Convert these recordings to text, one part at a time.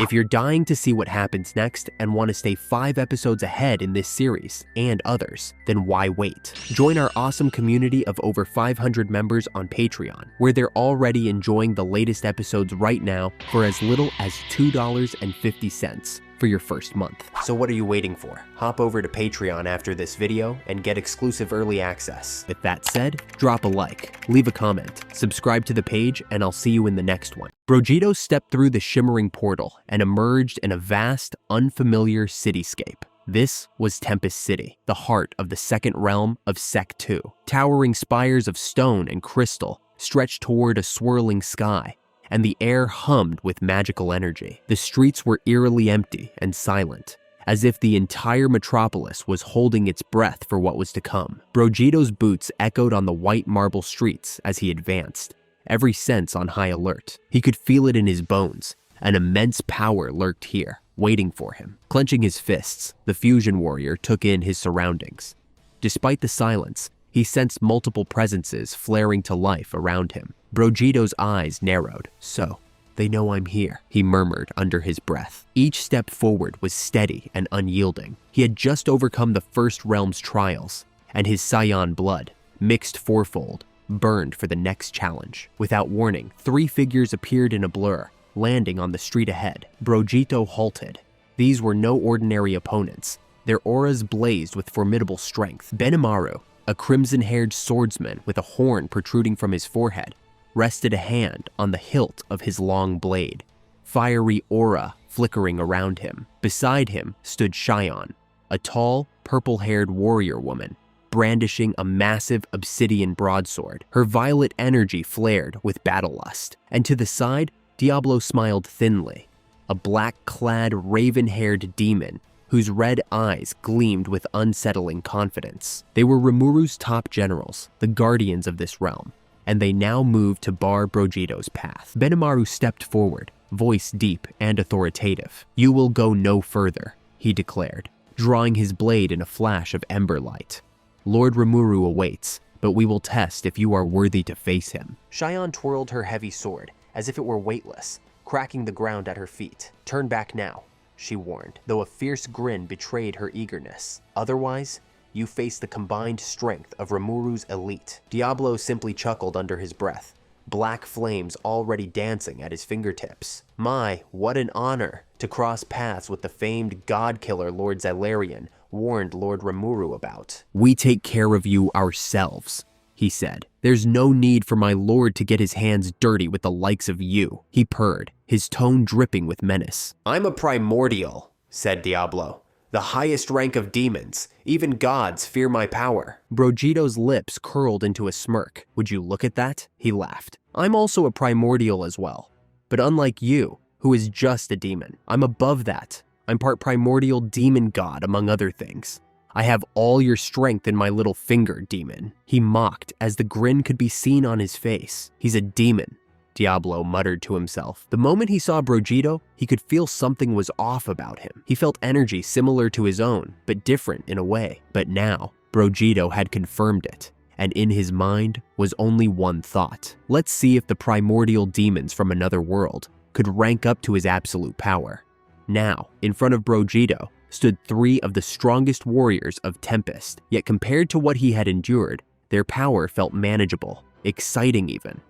If you're dying to see what happens next and want to stay 5 episodes ahead in this series and others, then why wait? Join our awesome community of over 500 members on Patreon, where they're already enjoying the latest episodes right now for as little as $2.50 for your first month. So what are you waiting for? Hop over to Patreon after this video and get exclusive early access. With that said, drop a like, leave a comment, subscribe to the page, and I'll see you in the next one. Vegeta stepped through the shimmering portal and emerged in a vast, unfamiliar cityscape. This was Tempest City, the heart of the second realm of Sec 2. Towering spires of stone and crystal stretched toward a swirling sky, and the air hummed with magical energy. The streets were eerily empty and silent, as if the entire metropolis was holding its breath for what was to come. Vegeta's boots echoed on the white marble streets as he advanced, every sense on high alert. He could feel it in his bones. An immense power lurked here, waiting for him. Clenching his fists, the fusion warrior took in his surroundings. Despite the silence, he sensed multiple presences flaring to life around him. Vegeta's eyes narrowed. "So, they know I'm here," he murmured under his breath. Each step forward was steady and unyielding. He had just overcome the first realm's trials, and his Saiyan blood, mixed fourfold, burned for the next challenge. Without warning, 3 figures appeared in a blur, landing on the street ahead. Vegeta halted. These were no ordinary opponents. Their auras blazed with formidable strength. Benimaru, a crimson-haired swordsman with a horn protruding from his forehead, rested a hand on the hilt of his long blade, fiery aura flickering around him. Beside him stood Saiyan, a tall, purple-haired warrior woman, brandishing a massive obsidian broadsword. Her violet energy flared with battle lust. And to the side, Diablo smiled thinly, a black-clad, raven-haired demon whose red eyes gleamed with unsettling confidence. They were Rimuru's top generals, the guardians of this realm, and they now moved to bar Vegeta's path. Benimaru stepped forward, voice deep and authoritative. "You will go no further," he declared, drawing his blade in a flash of ember light. "Lord Rimuru awaits, but we will test if you are worthy to face him." Saiyan twirled her heavy sword as if it were weightless, cracking the ground at her feet. "Turn back now," she warned, though a fierce grin betrayed her eagerness. "Otherwise, you face the combined strength of Rimuru's elite." Diablo simply chuckled under his breath, black flames already dancing at his fingertips. "My, what an honor to cross paths with the famed god-killer Lord Xylarian warned Lord Rimuru about." "We take care of you ourselves," he said. "There's no need for my lord to get his hands dirty with the likes of you," he purred, his tone dripping with menace. "I'm a primordial," said Diablo. "The highest rank of demons. Even gods fear my power." Vegeta's lips curled into a smirk. "Would you look at that?" he laughed. "I'm also a primordial as well. But unlike you, who is just a demon, I'm above that. I'm part primordial demon god, among other things. I have all your strength in my little finger, demon." He mocked as the grin could be seen on his face. "He's a demon," Diablo muttered to himself. The moment he saw Vegeta, he could feel something was off about him. He felt energy similar to his own, but different in a way. But now, Vegeta had confirmed it, and in his mind was only one thought. Let's see if the primordial demons from another world could rank up to his absolute power. Now, in front of Vegeta, stood 3 of the strongest warriors of Tempest, yet compared to what he had endured, their power felt manageable, exciting even.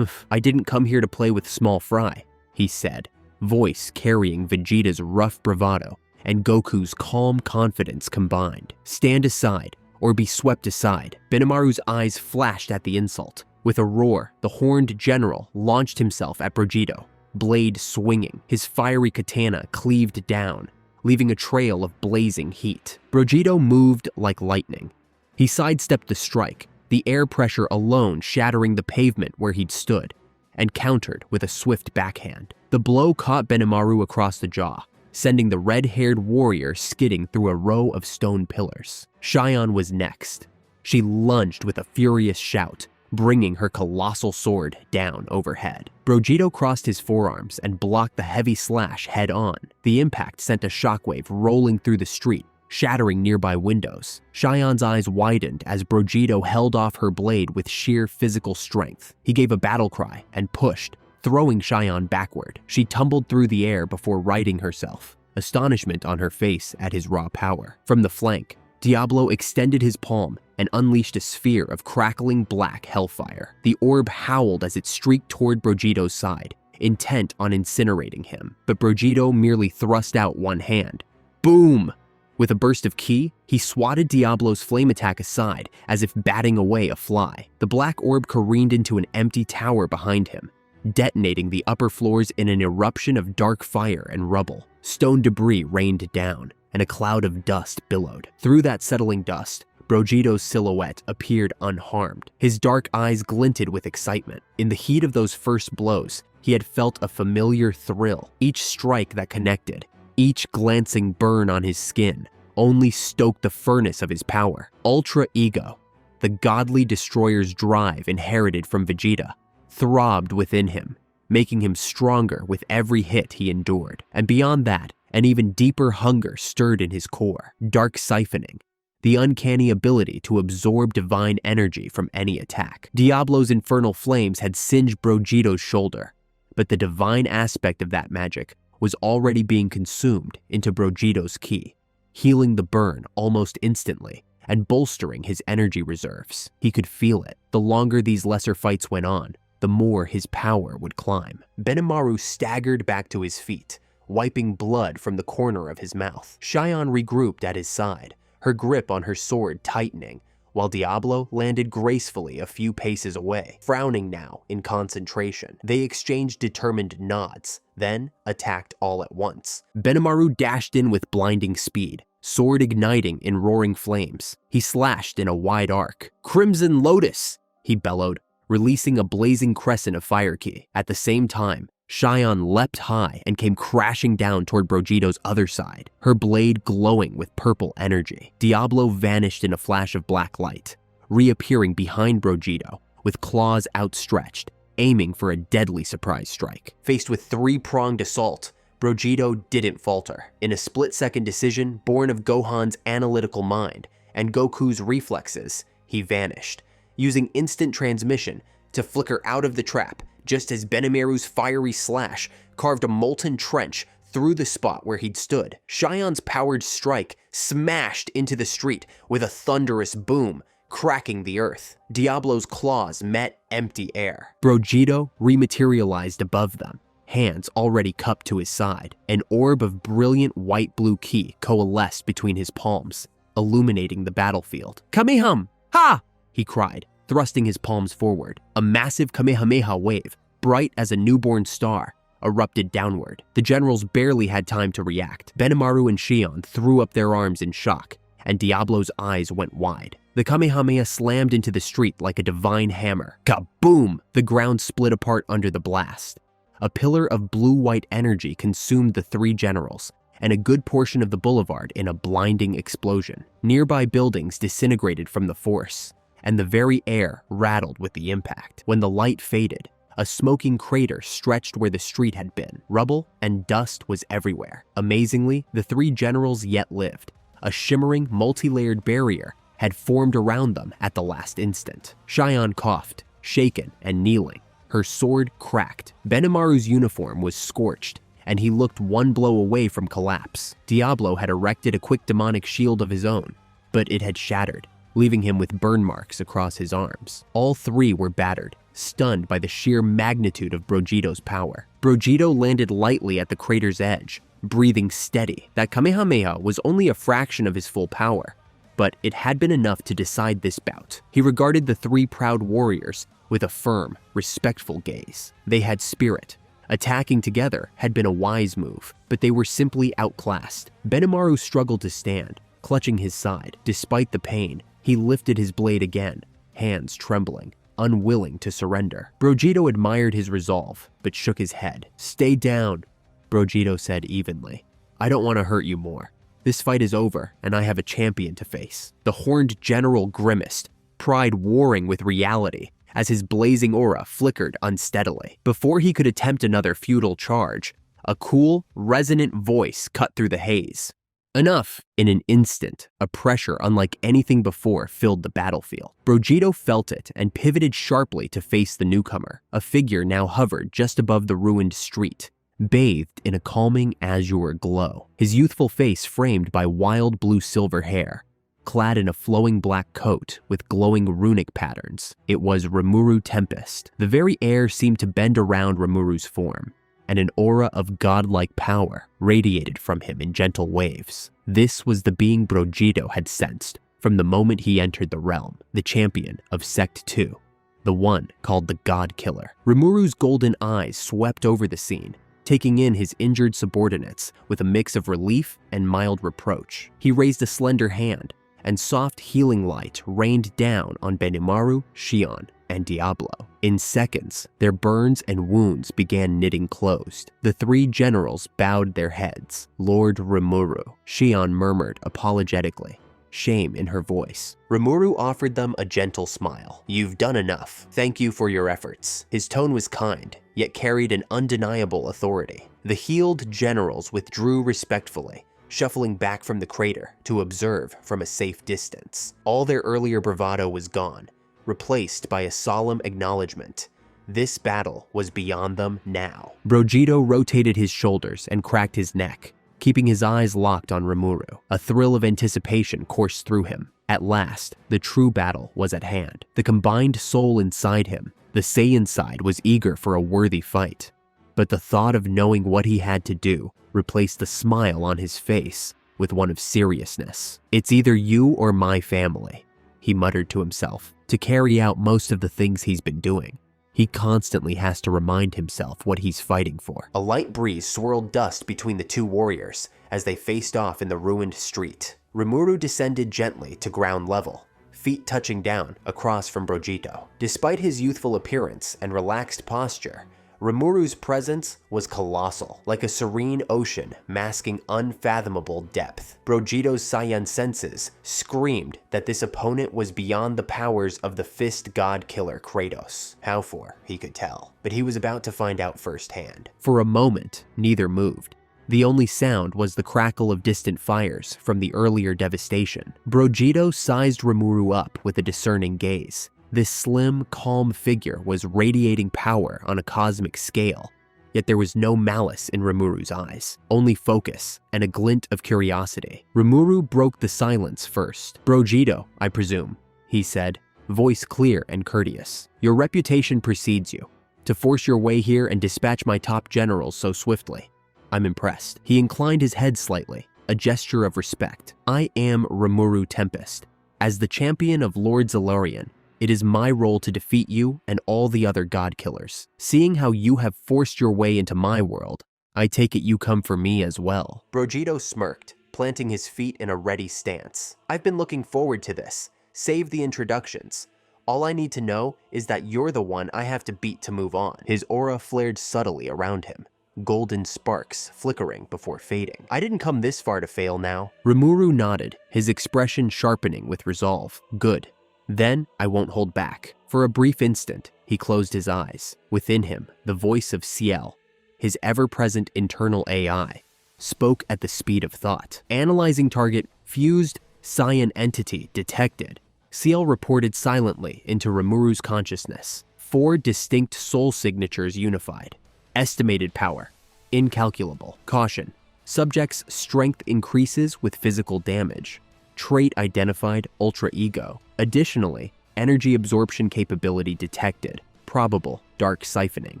"I didn't come here to play with small fry," he said, voice carrying Vegeta's rough bravado and Goku's calm confidence combined. "Stand aside, or be swept aside." Benimaru's eyes flashed at the insult. With a roar, the horned general launched himself at Vegeta, blade swinging. His fiery katana cleaved down, leaving a trail of blazing heat. Vegeta moved like lightning. He sidestepped the strike, the air pressure alone shattering the pavement where he'd stood, and countered with a swift backhand. The blow caught Benimaru across the jaw, sending the red-haired warrior skidding through a row of stone pillars. Saiyan was next. She lunged with a furious shout, bringing her colossal sword down overhead. Vegeta crossed his forearms and blocked the heavy slash head-on. The impact sent a shockwave rolling through the street, shattering nearby windows. Saiyan's eyes widened as Vegeta held off her blade with sheer physical strength. He gave a battle cry and pushed, throwing Saiyan backward. She tumbled through the air before righting herself, astonishment on her face at his raw power. From the flank, Diablo extended his palm and unleashed a sphere of crackling black hellfire. The orb howled as it streaked toward Vegeta's side, intent on incinerating him. But Vegeta merely thrust out one hand. Boom! With a burst of ki, he swatted Diablo's flame attack aside as if batting away a fly. The black orb careened into an empty tower behind him, detonating the upper floors in an eruption of dark fire and rubble. Stone debris rained down, and a cloud of dust billowed. Through that settling dust, Vegeta's silhouette appeared unharmed. His dark eyes glinted with excitement. In the heat of those first blows, he had felt a familiar thrill. Each strike that connected, each glancing burn on his skin, only stoked the furnace of his power. Ultra Ego, the godly destroyer's drive inherited from Vegeta, throbbed within him, making him stronger with every hit he endured. And beyond that, an even deeper hunger stirred in his core. Dark siphoning, the uncanny ability to absorb divine energy from any attack. Diablo's infernal flames had singed Vegeta's shoulder, but the divine aspect of that magic was already being consumed into Vegeta's ki, healing the burn almost instantly and bolstering his energy reserves. He could feel it. The longer these lesser fights went on, the more his power would climb. Benimaru staggered back to his feet, wiping blood from the corner of his mouth. Saiyan regrouped at his side, her grip on her sword tightening, while Diablo landed gracefully a few paces away, frowning now in concentration. They exchanged determined nods, then attacked all at once. Benimaru dashed in with blinding speed, sword igniting in roaring flames. He slashed in a wide arc. "Crimson Lotus!" he bellowed, releasing a blazing crescent of fire ki. At the same time, Saiyan leapt high and came crashing down toward Vegeta's other side, her blade glowing with purple energy. Diablo vanished in a flash of black light, reappearing behind Vegeta with claws outstretched, aiming for a deadly surprise strike. Faced with three-pronged assault, Vegeta didn't falter. In a split-second decision born of Gohan's analytical mind and Goku's reflexes, he vanished, using instant transmission to flicker out of the trap just as Benimaru's fiery slash carved a molten trench through the spot where he'd stood. Saiyan's powered strike smashed into the street with a thunderous boom, cracking the earth. Diablo's claws met empty air. Vegeta rematerialized above them, hands already cupped to his side. An orb of brilliant white-blue ki coalesced between his palms, illuminating the battlefield. "Kameham! Ha!" he cried, thrusting his palms forward. A massive Kamehameha wave, bright as a newborn star, erupted downward. The generals barely had time to react. Benimaru and Saiyan threw up their arms in shock, and Diablo's eyes went wide. The Kamehameha slammed into the street like a divine hammer. Kaboom! The ground split apart under the blast. A pillar of blue-white energy consumed the three generals, and a good portion of the boulevard in a blinding explosion. Nearby buildings disintegrated from the force, and the very air rattled with the impact. When the light faded, a smoking crater stretched where the street had been. Rubble and dust was everywhere. Amazingly, the three generals yet lived. A shimmering, multi-layered barrier had formed around them at the last instant. Saiyan coughed, shaken and kneeling. Her sword cracked. Benimaru's uniform was scorched, and he looked one blow away from collapse. Diablo had erected a quick demonic shield of his own, but it had shattered, leaving him with burn marks across his arms. All three were battered, stunned by the sheer magnitude of Vegeta's power. Vegeta landed lightly at the crater's edge, breathing steady. That Kamehameha was only a fraction of his full power, but it had been enough to decide this bout. He regarded the three proud warriors with a firm, respectful gaze. They had spirit. Attacking together had been a wise move, but they were simply outclassed. Benimaru struggled to stand, clutching his side. Despite the pain, he lifted his blade again, hands trembling, unwilling to surrender. Vegeta admired his resolve, but shook his head. "Stay down," Vegeta said evenly. "I don't want to hurt you more. This fight is over, and I have a champion to face." The horned general grimaced, pride warring with reality, as his blazing aura flickered unsteadily. Before he could attempt another futile charge, a cool, resonant voice cut through the haze. Enough! In an instant, a pressure unlike anything before filled the battlefield. Vegeta felt it and pivoted sharply to face the newcomer. A figure now hovered just above the ruined street, bathed in a calming azure glow, his youthful face framed by wild blue-silver hair. Clad in a flowing black coat with glowing runic patterns, it was Rimuru Tempest. The very air seemed to bend around Rimuru's form, and an aura of godlike power radiated from him in gentle waves. This was the being Vegeta had sensed from the moment he entered the realm, the champion of Sect 2, the one called the God Killer. Rimuru's golden eyes swept over the scene, taking in his injured subordinates with a mix of relief and mild reproach. He raised a slender hand, and soft healing light rained down on Benimaru, Shion, and Diablo. In seconds, their burns and wounds began knitting closed. The three generals bowed their heads. Lord Rimuru, Shion murmured apologetically, shame in her voice. Rimuru offered them a gentle smile. You've done enough. Thank you for your efforts. His tone was kind, yet carried an undeniable authority. The healed generals withdrew respectfully, shuffling back from the crater to observe from a safe distance. All their earlier bravado was gone, replaced by a solemn acknowledgement. This battle was beyond them now. Vegeta rotated his shoulders and cracked his neck, keeping his eyes locked on Rimuru. A thrill of anticipation coursed through him. At last, the true battle was at hand. The combined soul inside him, the Saiyan side, was eager for a worthy fight. But the thought of knowing what he had to do replaced the smile on his face with one of seriousness. It's either you or my family, he muttered to himself. To carry out most of the things he's been doing, he constantly has to remind himself what he's fighting for. A light breeze swirled dust between the two warriors as they faced off in the ruined street. Rimuru descended gently to ground level, feet touching down across from Vegeta. Despite his youthful appearance and relaxed posture, Rimuru's presence was colossal, like a serene ocean masking unfathomable depth. Vegeta's Saiyan senses screamed that this opponent was beyond the powers of the fist god killer Kratos. How for, he could tell, but he was about to find out firsthand. For a moment, neither moved. The only sound was the crackle of distant fires from the earlier devastation. Vegeta sized Rimuru up with a discerning gaze. This slim, calm figure was radiating power on a cosmic scale, yet there was no malice in Rimuru's eyes, only focus and a glint of curiosity. Rimuru broke the silence first. Vegeta, I presume, he said, voice clear and courteous. Your reputation precedes you. To force your way here and dispatch my top generals so swiftly, I'm impressed. He inclined his head slightly, a gesture of respect. I am Rimuru Tempest. As the champion of Lord Zalorian, it is my role to defeat you and all the other god killers. Seeing how you have forced your way into my world, I take it you come for me as well. Vegeta smirked, planting his feet in a ready stance. I've been looking forward to this. Save the introductions. All I need to know is that you're the one I have to beat to move on. His aura flared subtly around him, golden sparks flickering before fading. I didn't come this far to fail now. Rimuru nodded, his expression sharpening with resolve. Good. Then I won't hold back. For a brief instant, he closed his eyes. Within him, the voice of Ciel, his ever-present internal AI, spoke at the speed of thought. Analyzing target, fused Saiyan entity detected. Ciel reported silently into Rimuru's consciousness. 4 distinct soul signatures unified. Estimated power, incalculable. Caution, subject's strength increases with physical damage. Trait identified, ultra ego. Additionally, energy absorption capability detected. Probable, dark siphoning.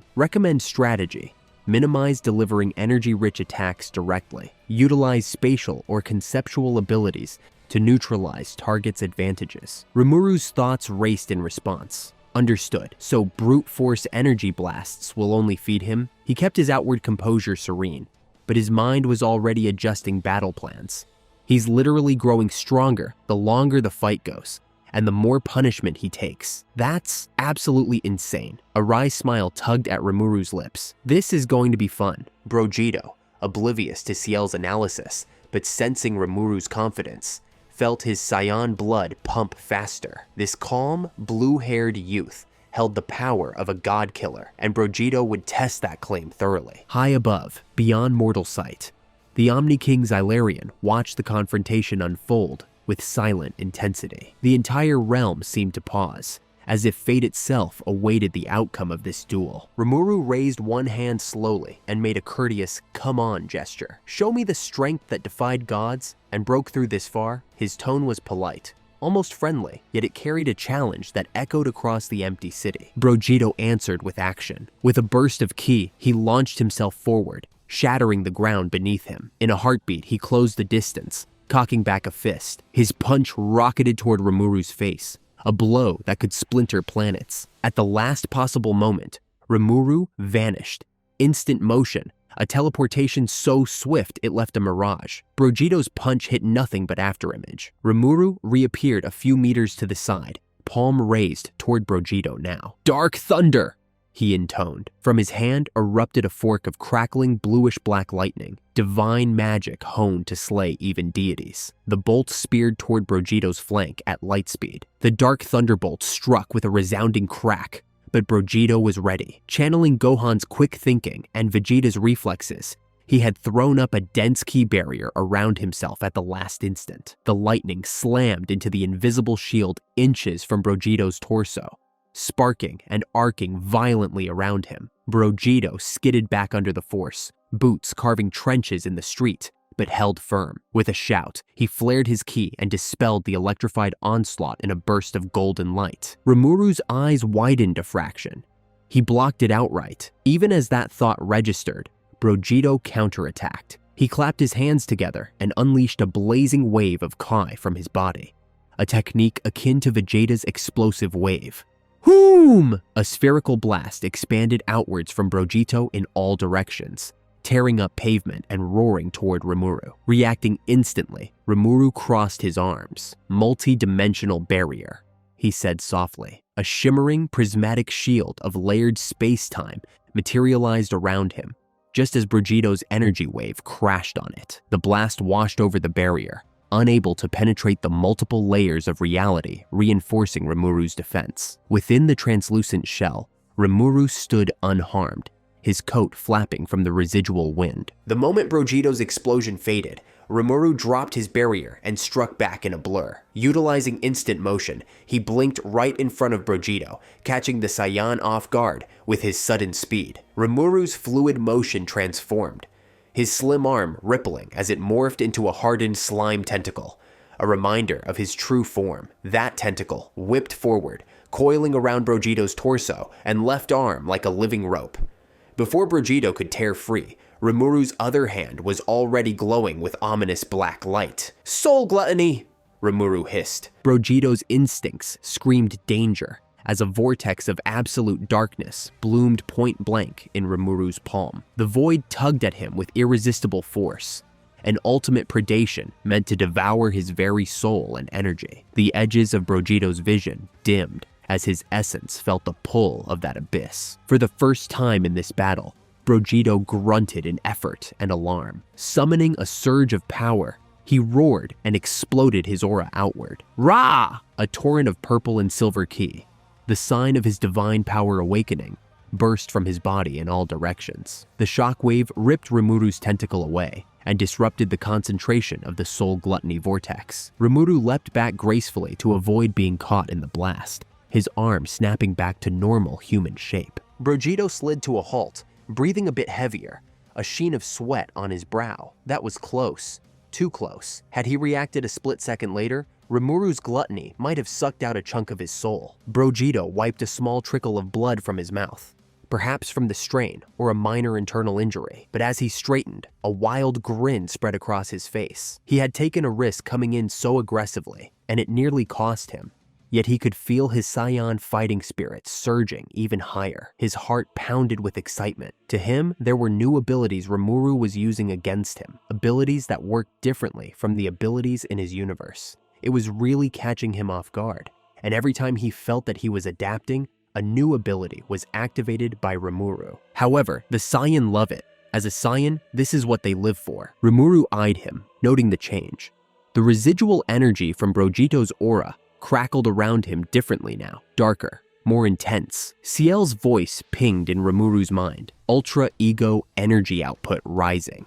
Recommend strategy. Minimize delivering energy-rich attacks directly. Utilize spatial or conceptual abilities to neutralize target's advantages. Rimuru's thoughts raced in response. Understood. So brute force energy blasts will only feed him? He kept his outward composure serene, but his mind was already adjusting battle plans. He's literally growing stronger the longer the fight goes, and the more punishment he takes. That's absolutely insane. A wry smile tugged at Rimuru's lips. This is going to be fun. Vegeta, oblivious to Ciel's analysis, but sensing Rimuru's confidence, felt his Saiyan blood pump faster. This calm, blue-haired youth held the power of a god killer, and Vegeta would test that claim thoroughly. High above, beyond mortal sight, The Omni King Xylarian watched the confrontation unfold with silent intensity. The entire realm seemed to pause, as if fate itself awaited the outcome of this duel. Rimuru raised one hand slowly and made a courteous "come on" gesture. "Show me the strength that defied gods and broke through this far." His tone was polite, almost friendly, yet it carried a challenge that echoed across the empty city. Vegeta answered with action. With a burst of ki, he launched himself forward, shattering the ground beneath him. In a heartbeat, he closed the distance, cocking back a fist. His punch rocketed toward Rimuru's face, a blow that could splinter planets. At the last possible moment, Rimuru vanished. Instant motion, a teleportation so swift it left a mirage. Vegeta's punch hit nothing but afterimage. Rimuru reappeared a few meters to the side, palm raised toward Vegeta now. "Dark Thunder!" he intoned. From his hand erupted a fork of crackling bluish-black lightning, divine magic honed to slay even deities. The bolt speared toward Vegeta's flank at light speed. The Dark Thunderbolt struck with a resounding crack, but Vegeta was ready. Channeling Gohan's quick thinking and Vegeta's reflexes, he had thrown up a dense ki barrier around himself at the last instant. The lightning slammed into the invisible shield inches from Vegeta's torso, sparking and arcing violently around him. Vegeta skidded back under the force, boots carving trenches in the street, but held firm. With a shout, he flared his ki and dispelled the electrified onslaught in a burst of golden light. Rimuru's eyes widened a fraction. He blocked it outright. Even as that thought registered, Vegeta counterattacked. He clapped his hands together and unleashed a blazing wave of ki from his body, a technique akin to Vegeta's explosive wave. Whoom! A spherical blast expanded outwards from Vegeta in all directions, tearing up pavement and roaring toward Rimuru. Reacting instantly, Rimuru crossed his arms. "Multi-dimensional barrier," he said softly. A shimmering, prismatic shield of layered space-time materialized around him, just as Vegeta's energy wave crashed on it. The blast washed over the barrier, unable to penetrate the multiple layers of reality, reinforcing Rimuru's defense. Within the translucent shell, Rimuru stood unharmed, his coat flapping from the residual wind. The moment Vegeta's explosion faded, Rimuru dropped his barrier and struck back in a blur. Utilizing instant motion, he blinked right in front of Vegeta, catching the Saiyan off guard with his sudden speed. Rimuru's fluid motion transformed, his slim arm rippling as it morphed into a hardened slime tentacle, a reminder of his true form. That tentacle whipped forward, coiling around Vegeta's torso and left arm like a living rope. Before Vegeta could tear free, Rimuru's other hand was already glowing with ominous black light. "Soul gluttony!" Rimuru hissed. Vegeta's instincts screamed danger as a vortex of absolute darkness bloomed point blank in Rimuru's palm. The void tugged at him with irresistible force, an ultimate predation meant to devour his very soul and energy. The edges of Vegeta's vision dimmed as his essence felt the pull of that abyss. For the first time in this battle, Vegeta grunted in effort and alarm. Summoning a surge of power, he roared and exploded his aura outward. Ra! A torrent of purple and silver ki, the sign of his divine power awakening, burst from his body in all directions. The shockwave ripped Rimuru's tentacle away and disrupted the concentration of the soul gluttony vortex. Rimuru leapt back gracefully to avoid being caught in the blast, his arm snapping back to normal human shape. Vegeta slid to a halt, breathing a bit heavier, a sheen of sweat on his brow. That was close. Too close. Had he reacted a split second later, Rimuru's gluttony might have sucked out a chunk of his soul. Vegeta wiped a small trickle of blood from his mouth, perhaps from the strain or a minor internal injury. But as he straightened, a wild grin spread across his face. He had taken a risk coming in so aggressively, and it nearly cost him. Yet he could feel his Saiyan fighting spirit surging even higher. His heart pounded with excitement. To him, there were new abilities Rimuru was using against him, abilities that worked differently from the abilities in his universe. It was really catching him off guard, and every time he felt that he was adapting, a new ability was activated by Rimuru. However, the Saiyan love it. As a Saiyan, this is what they live for. Rimuru eyed him, noting the change. The residual energy from Vegeta's aura crackled around him differently now, darker, more intense. Ciel's voice pinged in Rimuru's mind, ultra ego energy output rising.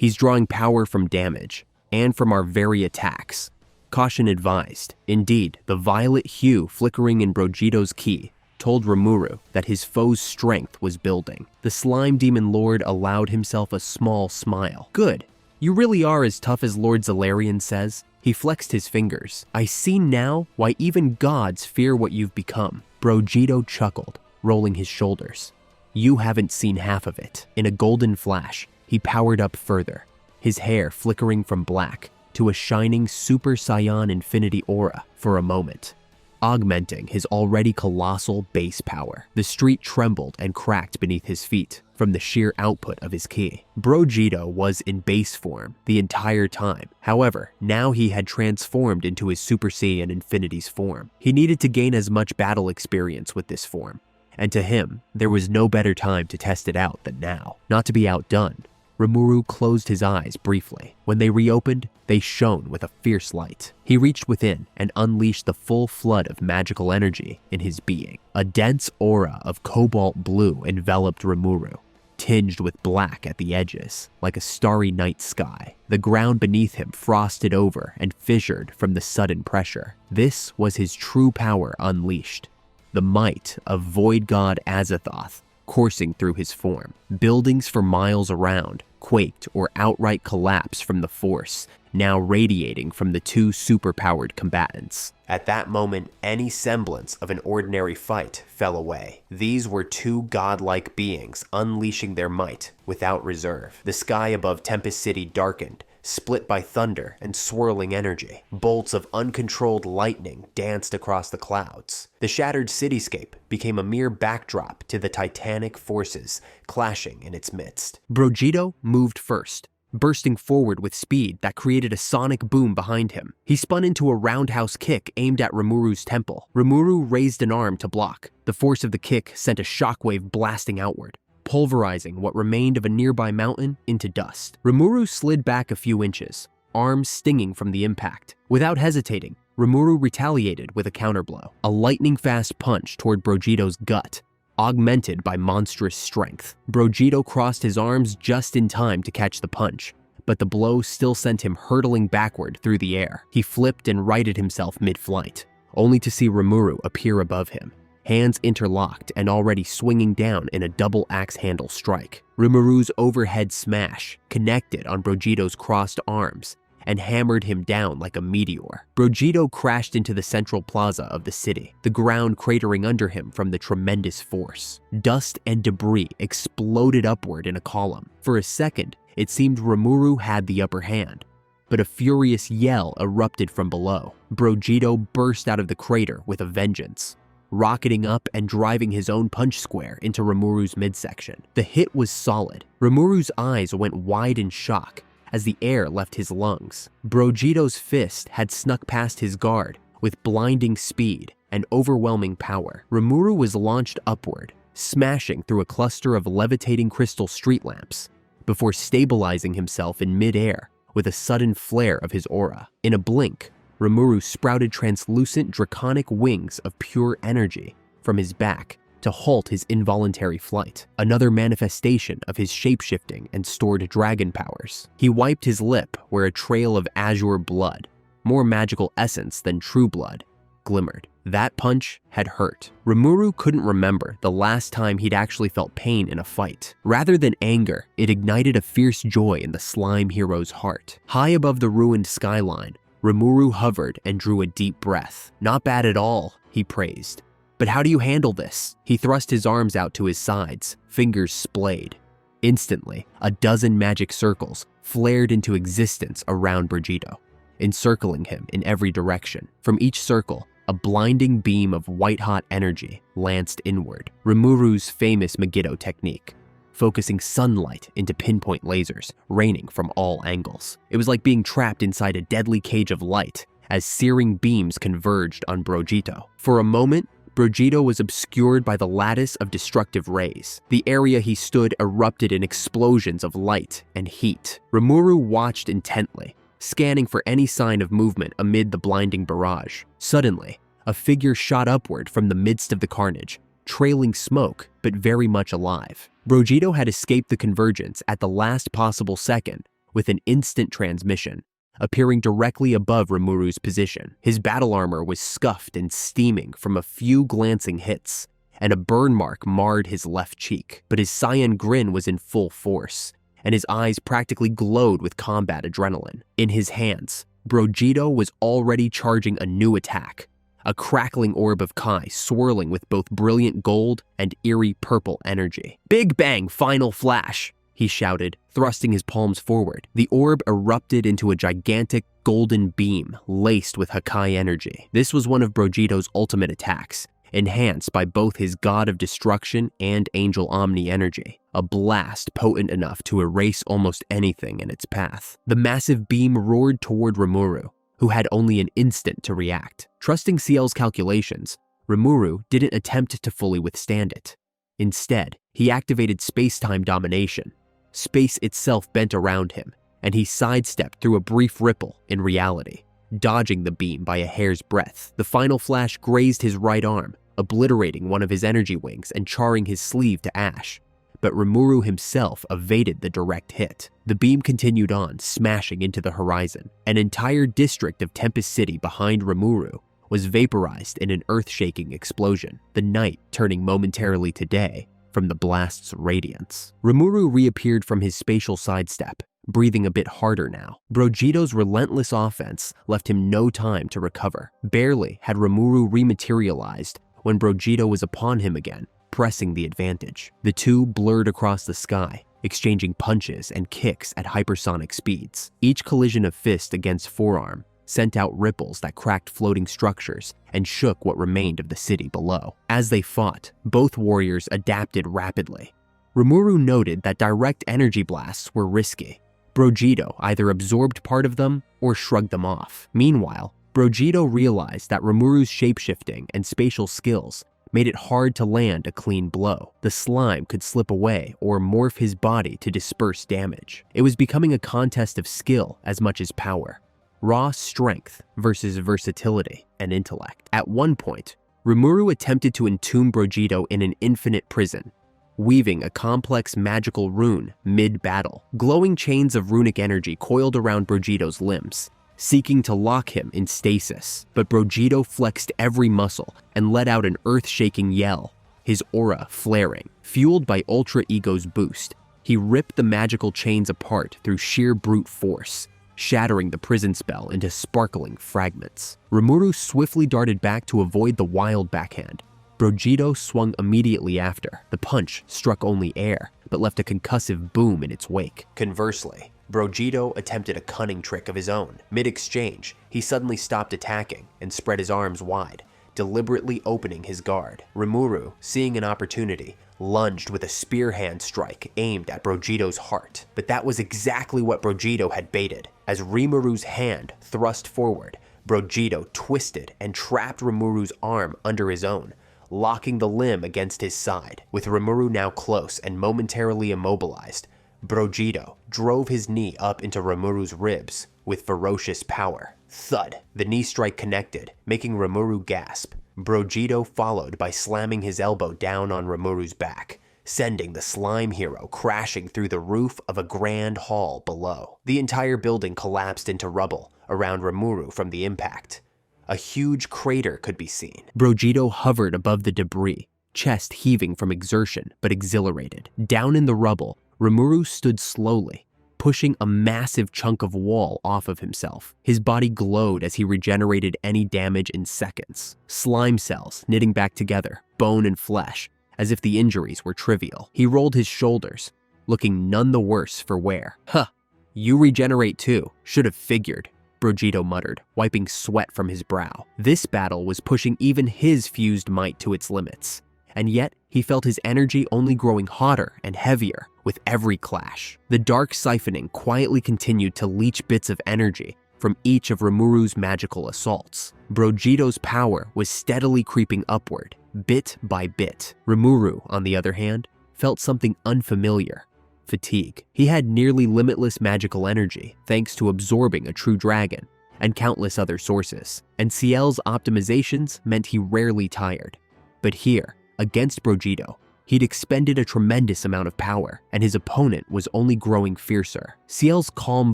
He's drawing power from damage, and from our very attacks. Caution advised. Indeed, the violet hue flickering in Vegeta's ki told Rimuru that his foe's strength was building. The slime demon lord allowed himself a small smile. Good. You really are as tough as Lord Zalarian says. He flexed his fingers. I see now why even gods fear what you've become. Vegeta chuckled, rolling his shoulders. You haven't seen half of it. In a golden flash, he powered up further, his hair flickering from black to a shining Super Saiyan infinity aura for a moment, augmenting his already colossal base power. The street trembled and cracked beneath his feet from the sheer output of his ki. Vegeta was in base form the entire time. However, now he had transformed into his Super Saiyan Infinity's form. He needed to gain as much battle experience with this form, and to him, there was no better time to test it out than now. Not to be outdone, Rimuru closed his eyes briefly. When they reopened, they shone with a fierce light. He reached within and unleashed the full flood of magical energy in his being. A dense aura of cobalt blue enveloped Rimuru, tinged with black at the edges, like a starry night sky. The ground beneath him frosted over and fissured from the sudden pressure. This was his true power unleashed. The might of Void God Azathoth coursing through his form. Buildings for miles around quaked or outright collapsed from the force now radiating from the two superpowered combatants. At that moment, any semblance of an ordinary fight fell away. These were two godlike beings unleashing their might without reserve. The sky above Tempest City darkened, split by thunder and swirling energy. Bolts of uncontrolled lightning danced across the clouds. The shattered cityscape became a mere backdrop to the titanic forces clashing in its midst. Vegeta moved first, bursting forward with speed that created a sonic boom behind him. He spun into a roundhouse kick aimed at Rimuru's temple. Rimuru raised an arm to block. The force of the kick sent a shockwave blasting outward, pulverizing what remained of a nearby mountain into dust. Rimuru slid back a few inches, arms stinging from the impact. Without hesitating, Rimuru retaliated with a counterblow, a lightning-fast punch toward Vegeta's gut, augmented by monstrous strength. Vegeta crossed his arms just in time to catch the punch, but the blow still sent him hurtling backward through the air. He flipped and righted himself mid-flight, only to see Rimuru appear above him, hands interlocked and already swinging down in a double axe handle strike. Rimuru's overhead smash connected on Vegeta's crossed arms and hammered him down like a meteor. Vegeta crashed into the central plaza of the city, the ground cratering under him from the tremendous force. Dust and debris exploded upward in a column. For a second, it seemed Rimuru had the upper hand, but a furious yell erupted from below. Vegeta burst out of the crater with a vengeance, rocketing up and driving his own punch square into Rimuru's midsection. The hit was solid. Rimuru's eyes went wide in shock as the air left his lungs. Vegeta's fist had snuck past his guard with blinding speed and overwhelming power. Rimuru was launched upward, smashing through a cluster of levitating crystal street lamps, before stabilizing himself in midair with a sudden flare of his aura. In a blink, Rimuru sprouted translucent draconic wings of pure energy from his back to halt his involuntary flight, another manifestation of his shapeshifting and stored dragon powers. He wiped his lip where a trail of azure blood, more magical essence than true blood, glimmered. That punch had hurt. Rimuru couldn't remember the last time he'd actually felt pain in a fight. Rather than anger, it ignited a fierce joy in the slime hero's heart. High above the ruined skyline, Rimuru hovered and drew a deep breath. Not bad at all, he praised. But how do you handle this? He thrust his arms out to his sides, fingers splayed. Instantly, a dozen magic circles flared into existence around Vegeta, encircling him in every direction. From each circle, a blinding beam of white-hot energy lanced inward. Rimuru's famous Megiddo technique, focusing sunlight into pinpoint lasers, raining from all angles. It was like being trapped inside a deadly cage of light as searing beams converged on Vegeta. For a moment, Vegeta was obscured by the lattice of destructive rays. The area he stood erupted in explosions of light and heat. Rimuru watched intently, scanning for any sign of movement amid the blinding barrage. Suddenly, a figure shot upward from the midst of the carnage, trailing smoke but very much alive. Vegeta had escaped the convergence at the last possible second with an instant transmission, appearing directly above Rimuru's position. His battle armor was scuffed and steaming from a few glancing hits, and a burn mark marred his left cheek. But his Saiyan grin was in full force, and his eyes practically glowed with combat adrenaline. In his hands, Vegeta was already charging a new attack, a crackling orb of Kai swirling with both brilliant gold and eerie purple energy. "Big Bang Final Flash!" he shouted, thrusting his palms forward. The orb erupted into a gigantic golden beam laced with Hakai energy. This was one of Vegeta's ultimate attacks, enhanced by both his God of Destruction and Angel Omni energy, a blast potent enough to erase almost anything in its path. The massive beam roared toward Rimuru, who had only an instant to react. Trusting Ciel's calculations, Rimuru didn't attempt to fully withstand it. Instead, he activated space-time domination. Space itself bent around him, and he sidestepped through a brief ripple in reality, dodging the beam by a hair's breadth. The final flash grazed his right arm, obliterating one of his energy wings and charring his sleeve to ash. But Rimuru himself evaded the direct hit. The beam continued on, smashing into the horizon. An entire district of Tempest City behind Rimuru was vaporized in an earth-shaking explosion, the night turning momentarily to day from the blast's radiance. Rimuru reappeared from his spatial sidestep, breathing a bit harder now. Vegeta's relentless offense left him no time to recover. Barely had Rimuru rematerialized when Vegeta was upon him again, pressing the advantage. The two blurred across the sky, exchanging punches and kicks at hypersonic speeds. Each collision of fist against forearm sent out ripples that cracked floating structures and shook what remained of the city below. As they fought, both warriors adapted rapidly. Rimuru noted that direct energy blasts were risky. Vegeta either absorbed part of them or shrugged them off. Meanwhile, Vegeta realized that Rimuru's shapeshifting and spatial skills made it hard to land a clean blow. The slime could slip away or morph his body to disperse damage. It was becoming a contest of skill as much as power. Raw strength versus versatility and intellect. At one point, Rimuru attempted to entomb Vegeta in an infinite prison, weaving a complex magical rune mid-battle. Glowing chains of runic energy coiled around Vegeta's limbs, seeking to lock him in stasis. But Vegeta flexed every muscle and let out an earth-shaking yell, his aura flaring. Fueled by Ultra Ego's boost, he ripped the magical chains apart through sheer brute force, shattering the prison spell into sparkling fragments. Rimuru swiftly darted back to avoid the wild backhand. Vegeta swung immediately after. The punch struck only air, but left a concussive boom in its wake. Conversely, Vegeta attempted a cunning trick of his own. Mid-exchange, he suddenly stopped attacking and spread his arms wide, deliberately opening his guard. Rimuru, seeing an opportunity, lunged with a spear hand strike aimed at Vegeta's heart. But that was exactly what Vegeta had baited. As Rimuru's hand thrust forward, Vegeta twisted and trapped Rimuru's arm under his own, locking the limb against his side. With Rimuru now close and momentarily immobilized, Vegeta drove his knee up into Rimuru's ribs with ferocious power. Thud! The knee strike connected, making Rimuru gasp. Vegeta followed by slamming his elbow down on Rimuru's back, sending the slime hero crashing through the roof of a grand hall below. The entire building collapsed into rubble around Rimuru from the impact. A huge crater could be seen. Vegeta hovered above the debris, chest heaving from exertion but exhilarated. Down in the rubble, Rimuru stood slowly, pushing a massive chunk of wall off of himself. His body glowed as he regenerated any damage in seconds. Slime cells knitting back together, bone and flesh, as if the injuries were trivial. He rolled his shoulders, looking none the worse for wear. Huh, you regenerate too. Should have figured, Vegeta muttered, wiping sweat from his brow. This battle was pushing even his fused might to its limits, and yet he felt his energy only growing hotter and heavier with every clash. The dark siphoning quietly continued to leach bits of energy from each of Rimuru's magical assaults. Vegeta's power was steadily creeping upward, bit by bit. Rimuru, on the other hand, felt something unfamiliar: fatigue. He had nearly limitless magical energy thanks to absorbing a true dragon and countless other sources, and Ciel's optimizations meant he rarely tired. But here, against Vegeta, He'd expended a tremendous amount of power, and his opponent was only growing fiercer. Ciel's calm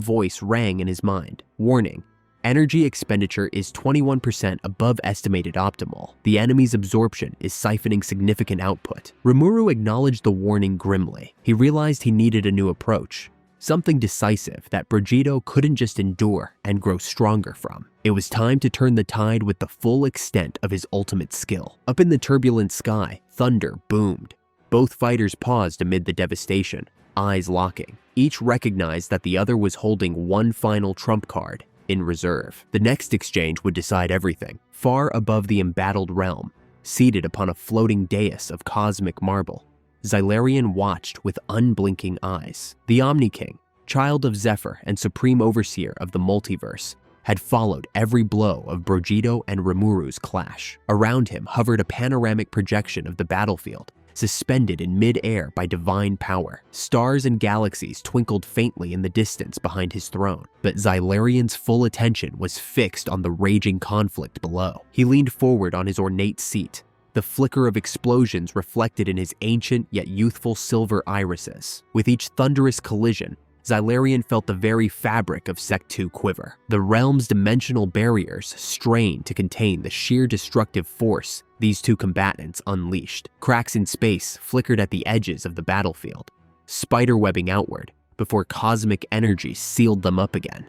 voice rang in his mind. Warning: energy expenditure is 21% above estimated optimal. The enemy's absorption is siphoning significant output. Rimuru acknowledged the warning grimly. He realized he needed a new approach. Something decisive that Vegeta couldn't just endure and grow stronger from. It was time to turn the tide with the full extent of his ultimate skill. Up in the turbulent sky, thunder boomed. Both fighters paused amid the devastation, eyes locking. Each recognized that the other was holding one final trump card in reserve. The next exchange would decide everything. Far above the embattled realm, seated upon a floating dais of cosmic marble, Xylarian watched with unblinking eyes. The Omni King, child of Zephyr and supreme overseer of the multiverse, had followed every blow of Vegeta and Rimuru's clash. Around him hovered a panoramic projection of the battlefield, suspended in mid-air by divine power. Stars and galaxies twinkled faintly in the distance behind his throne, but Xylarian's full attention was fixed on the raging conflict below. He leaned forward on his ornate seat, the flicker of explosions reflected in his ancient yet youthful silver irises. With each thunderous collision, Xylarian felt the very fabric of Sect 2 quiver. The realm's dimensional barriers strained to contain the sheer destructive force these two combatants unleashed. Cracks in space flickered at the edges of the battlefield, spiderwebbing outward before cosmic energy sealed them up again.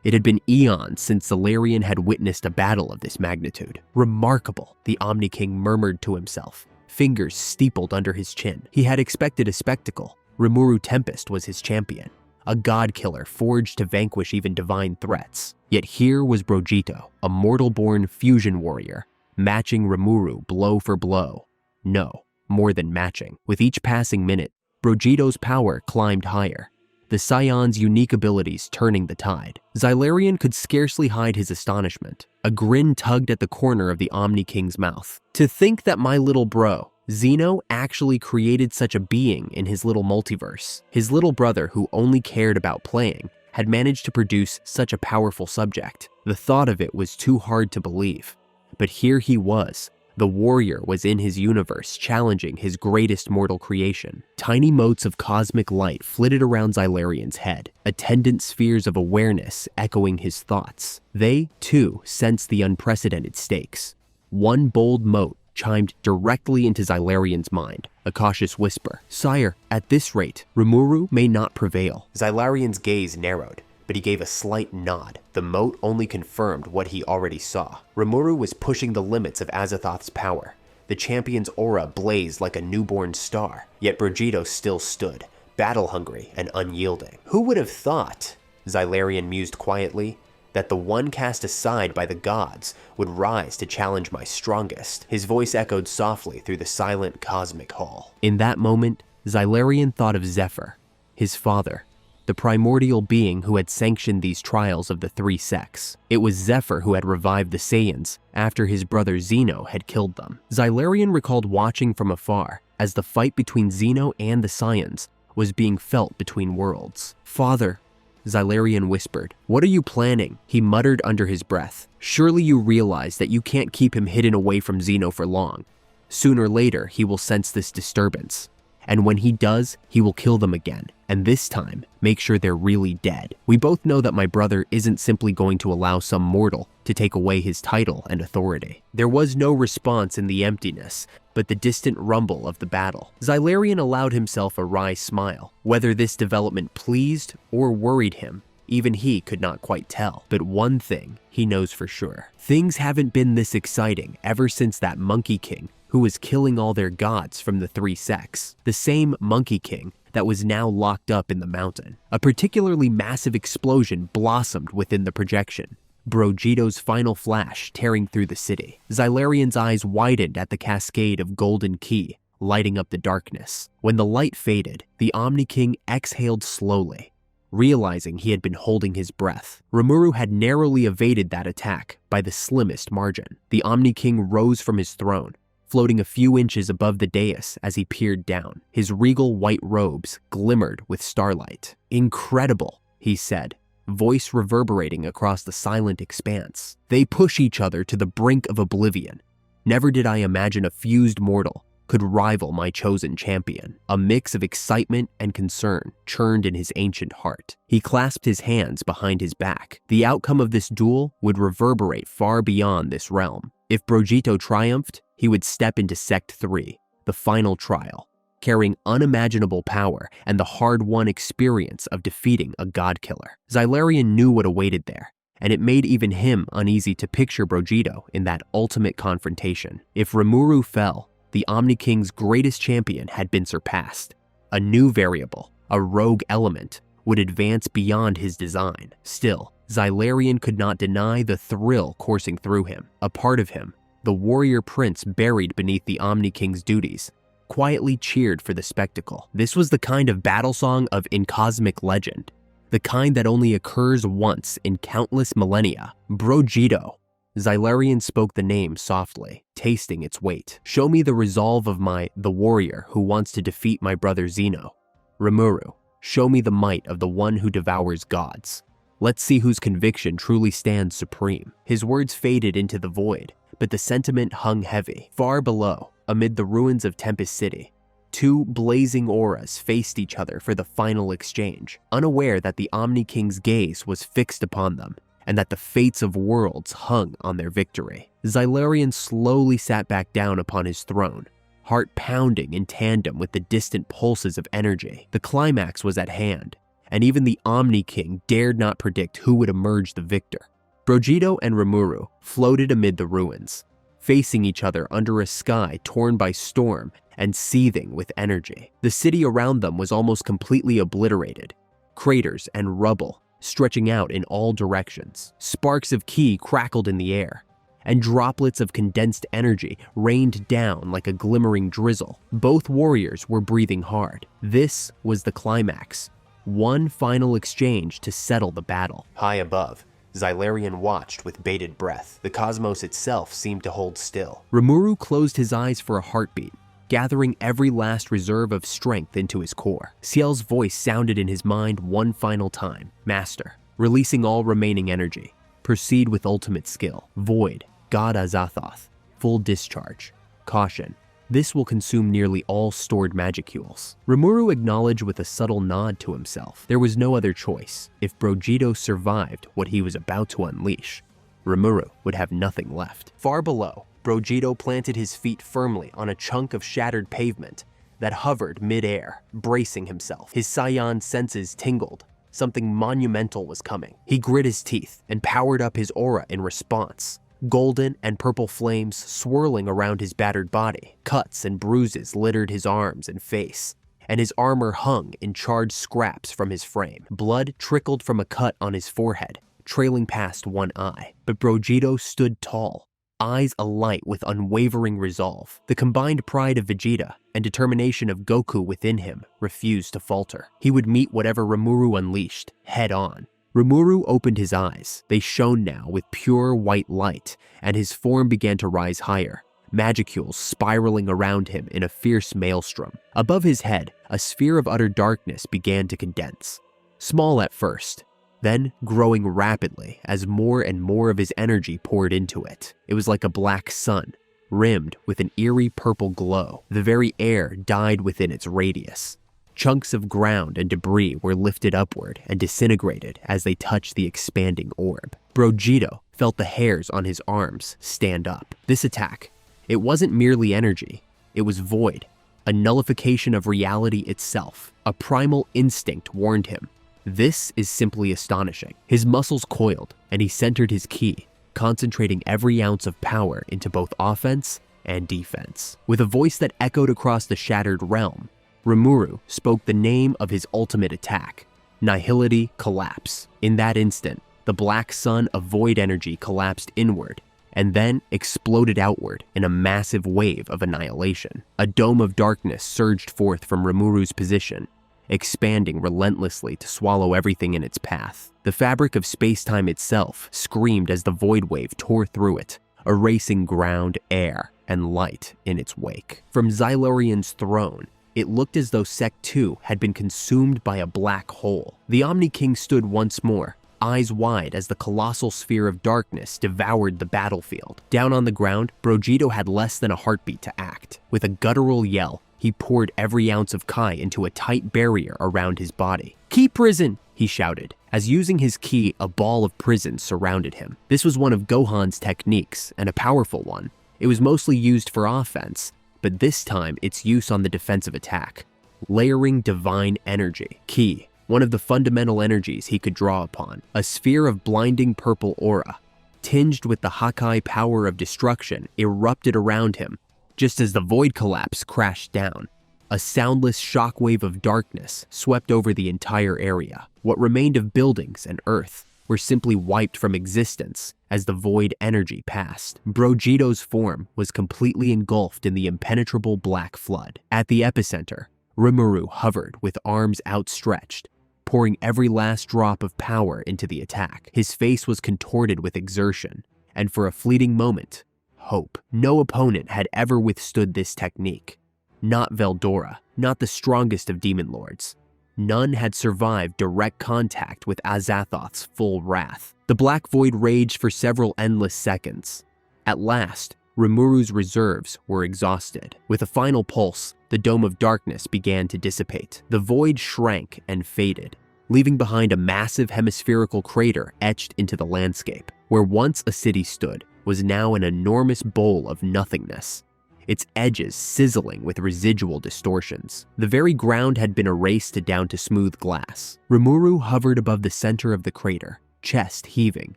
It had been eons since Xylarian had witnessed a battle of this magnitude. Remarkable, the Omni King murmured to himself, fingers steepled under his chin. He had expected a spectacle. Rimuru Tempest was his champion, a god-killer forged to vanquish even divine threats. Yet here was Vegeta, a mortal-born fusion warrior, matching Rimuru blow for blow. No, more than matching. With each passing minute, Vegeta's power climbed higher, the Saiyan's unique abilities turning the tide. Xylarian could scarcely hide his astonishment. A grin tugged at the corner of the Omni King's mouth. To think that my little bro, Zeno, actually created such a being in his little multiverse. His little brother, who only cared about playing, had managed to produce such a powerful subject. The thought of it was too hard to believe. But here he was. The warrior was in his universe, challenging his greatest mortal creation. Tiny motes of cosmic light flitted around Xylarian's head, attendant spheres of awareness echoing his thoughts. They, too, sensed the unprecedented stakes. One bold mote chimed directly into Xylarian's mind, a cautious whisper. Sire, at this rate, Rimuru may not prevail. Xylarian's gaze narrowed, but he gave a slight nod. The mote only confirmed what he already saw. Rimuru was pushing the limits of Azathoth's power. The champion's aura blazed like a newborn star, yet Vegeta still stood, battle-hungry and unyielding. Who would have thought, Xylarian mused quietly, that the one cast aside by the gods would rise to challenge my strongest? His voice echoed softly through the silent cosmic hall. In that moment, Xylarian thought of Zephyr, his father, the primordial being who had sanctioned these trials of the three sects. It was Zephyr who had revived the Saiyans after his brother Zeno had killed them. Xylarian recalled watching from afar as the fight between Zeno and the Saiyans was being felt between worlds. Father, Xylarian whispered. What are you planning? He muttered under his breath. Surely you realize that you can't keep him hidden away from Zeno for long. Sooner or later, he will sense this disturbance. And when he does, he will kill them again. And this time, make sure they're really dead. We both know that my brother isn't simply going to allow some mortal to take away his title and authority. There was no response in the emptiness, but the distant rumble of the battle. Xylarian allowed himself a wry smile. Whether this development pleased or worried him, even he could not quite tell. But one thing he knows for sure. Things haven't been this exciting ever since that Monkey King who was killing all their gods from the three sects. The same Monkey King that was now locked up in the mountain. A particularly massive explosion blossomed within the projection, Vegeta's final flash tearing through the city. Xylarian's eyes widened at the cascade of golden ki, lighting up the darkness. When the light faded, the Omni King exhaled slowly, realizing he had been holding his breath. Rimuru had narrowly evaded that attack by the slimmest margin. The Omni King rose from his throne, floating a few inches above the dais as he peered down. His regal white robes glimmered with starlight. Incredible, he said, voice reverberating across the silent expanse. They push each other to the brink of oblivion. Never did I imagine a fused mortal could rival my chosen champion. A mix of excitement and concern churned in his ancient heart. He clasped his hands behind his back. The outcome of this duel would reverberate far beyond this realm. If Vegeta triumphed, he would step into Sect 3, the final trial, carrying unimaginable power and the hard-won experience of defeating a god-killer. Xylarian knew what awaited there, and it made even him uneasy to picture Vegeta in that ultimate confrontation. If Rimuru fell, the Omni King's greatest champion had been surpassed. A new variable, a rogue element, would advance beyond his design. Still, Xylarian could not deny the thrill coursing through him. A part of him, the warrior prince buried beneath the Omni King's duties, quietly cheered for the spectacle. This was the kind of battle song of incosmic legend, the kind that only occurs once in countless millennia. Vegeta. Xylarian spoke the name softly, tasting its weight. Show me the resolve of the warrior who wants to defeat my brother Zeno. Rimuru, show me the might of the one who devours gods. Let's see whose conviction truly stands supreme. His words faded into the void, but the sentiment hung heavy. Far below, amid the ruins of Tempest City, two blazing auras faced each other for the final exchange, unaware that the Omni King's gaze was fixed upon them, and that the fates of worlds hung on their victory. Xylarian slowly sat back down upon his throne, heart pounding in tandem with the distant pulses of energy. The climax was at hand, and even the Omni King dared not predict who would emerge the victor. Vegeta and Rimuru floated amid the ruins, facing each other under a sky torn by storm and seething with energy. The city around them was almost completely obliterated, craters and rubble stretching out in all directions. Sparks of ki crackled in the air, and droplets of condensed energy rained down like a glimmering drizzle. Both warriors were breathing hard. This was the climax, one final exchange to settle the battle. High above, Xylarian watched with bated breath. The cosmos itself seemed to hold still. Rimuru closed his eyes for a heartbeat, gathering every last reserve of strength into his core. Ciel's voice sounded in his mind one final time. Master, releasing all remaining energy. Proceed with ultimate skill. Void, God Azathoth. Full discharge. Caution. This will consume nearly all stored magicules. Rimuru acknowledged with a subtle nod to himself. There was no other choice. If Vegeta survived what he was about to unleash, Rimuru would have nothing left. Far below, Vegeta planted his feet firmly on a chunk of shattered pavement that hovered mid-air, bracing himself. His Saiyan senses tingled. Something monumental was coming. He grit his teeth and powered up his aura in response. Golden and purple flames swirling around his battered body. Cuts and bruises littered his arms and face, and his armor hung in charred scraps from his frame. Blood trickled from a cut on his forehead, trailing past one eye. But Vegeta stood tall, eyes alight with unwavering resolve. The combined pride of Vegeta and determination of Goku within him refused to falter. He would meet whatever Rimuru unleashed, head on. Rimuru opened his eyes. They shone now with pure white light, and his form began to rise higher, magicules spiraling around him in a fierce maelstrom. Above his head, a sphere of utter darkness began to condense. Small at first, then growing rapidly as more and more of his energy poured into it. It was like a black sun, rimmed with an eerie purple glow. The very air died within its radius. Chunks of ground and debris were lifted upward and disintegrated as they touched the expanding orb. Vegeta felt the hairs on his arms stand up. This attack, it wasn't merely energy, it was void, a nullification of reality itself. A primal instinct warned him. This is simply astonishing. His muscles coiled, and he centered his ki, concentrating every ounce of power into both offense and defense. With a voice that echoed across the shattered realm, Rimuru spoke the name of his ultimate attack, Nihility Collapse. In that instant, the black sun of void energy collapsed inward and then exploded outward in a massive wave of annihilation. A dome of darkness surged forth from Rimuru's position, expanding relentlessly to swallow everything in its path. The fabric of space-time itself screamed as the void wave tore through it, erasing ground, air, and light in its wake. From Xylarian's throne, it looked as though Sect 2 had been consumed by a black hole. The Omni King stood once more, eyes wide as the colossal sphere of darkness devoured the battlefield. Down on the ground, Vegeta had less than a heartbeat to act. With a guttural yell, he poured every ounce of Kai into a tight barrier around his body. "Ki prison!" he shouted, as using his ki, a ball of prison surrounded him. This was one of Gohan's techniques, and a powerful one. It was mostly used for offense, but this time its use on the defensive attack. Layering divine energy. Ki, one of the fundamental energies he could draw upon. A sphere of blinding purple aura, tinged with the Hakai power of destruction, erupted around him, just as the void collapse crashed down. A soundless shockwave of darkness swept over the entire area. What remained of buildings and earth were simply wiped from existence as the void energy passed. Vegeta's form was completely engulfed in the impenetrable black flood. At the epicenter, Rimuru hovered with arms outstretched, pouring every last drop of power into the attack. His face was contorted with exertion, and for a fleeting moment, hope. No opponent had ever withstood this technique. Not Veldora, not the strongest of demon lords. None had survived direct contact with Azathoth's full wrath. The black void raged for several endless seconds. At last, Rimuru's reserves were exhausted. With a final pulse, the dome of darkness began to dissipate. The void shrank and faded, leaving behind a massive hemispherical crater etched into the landscape. Where once a city stood was now an enormous bowl of nothingness, its edges sizzling with residual distortions. The very ground had been erased down to smooth glass. Rimuru hovered above the center of the crater, chest heaving,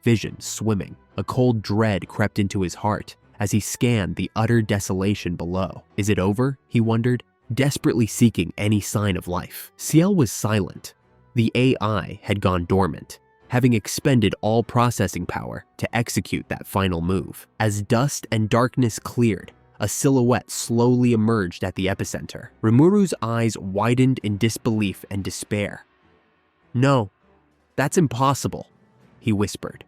vision swimming. A cold dread crept into his heart as he scanned the utter desolation below. Is it over? He wondered, desperately seeking any sign of life. Ciel was silent. The AI had gone dormant, having expended all processing power to execute that final move. As dust and darkness cleared, a silhouette slowly emerged at the epicenter. Rimuru's eyes widened in disbelief and despair. "No, that's impossible," he whispered.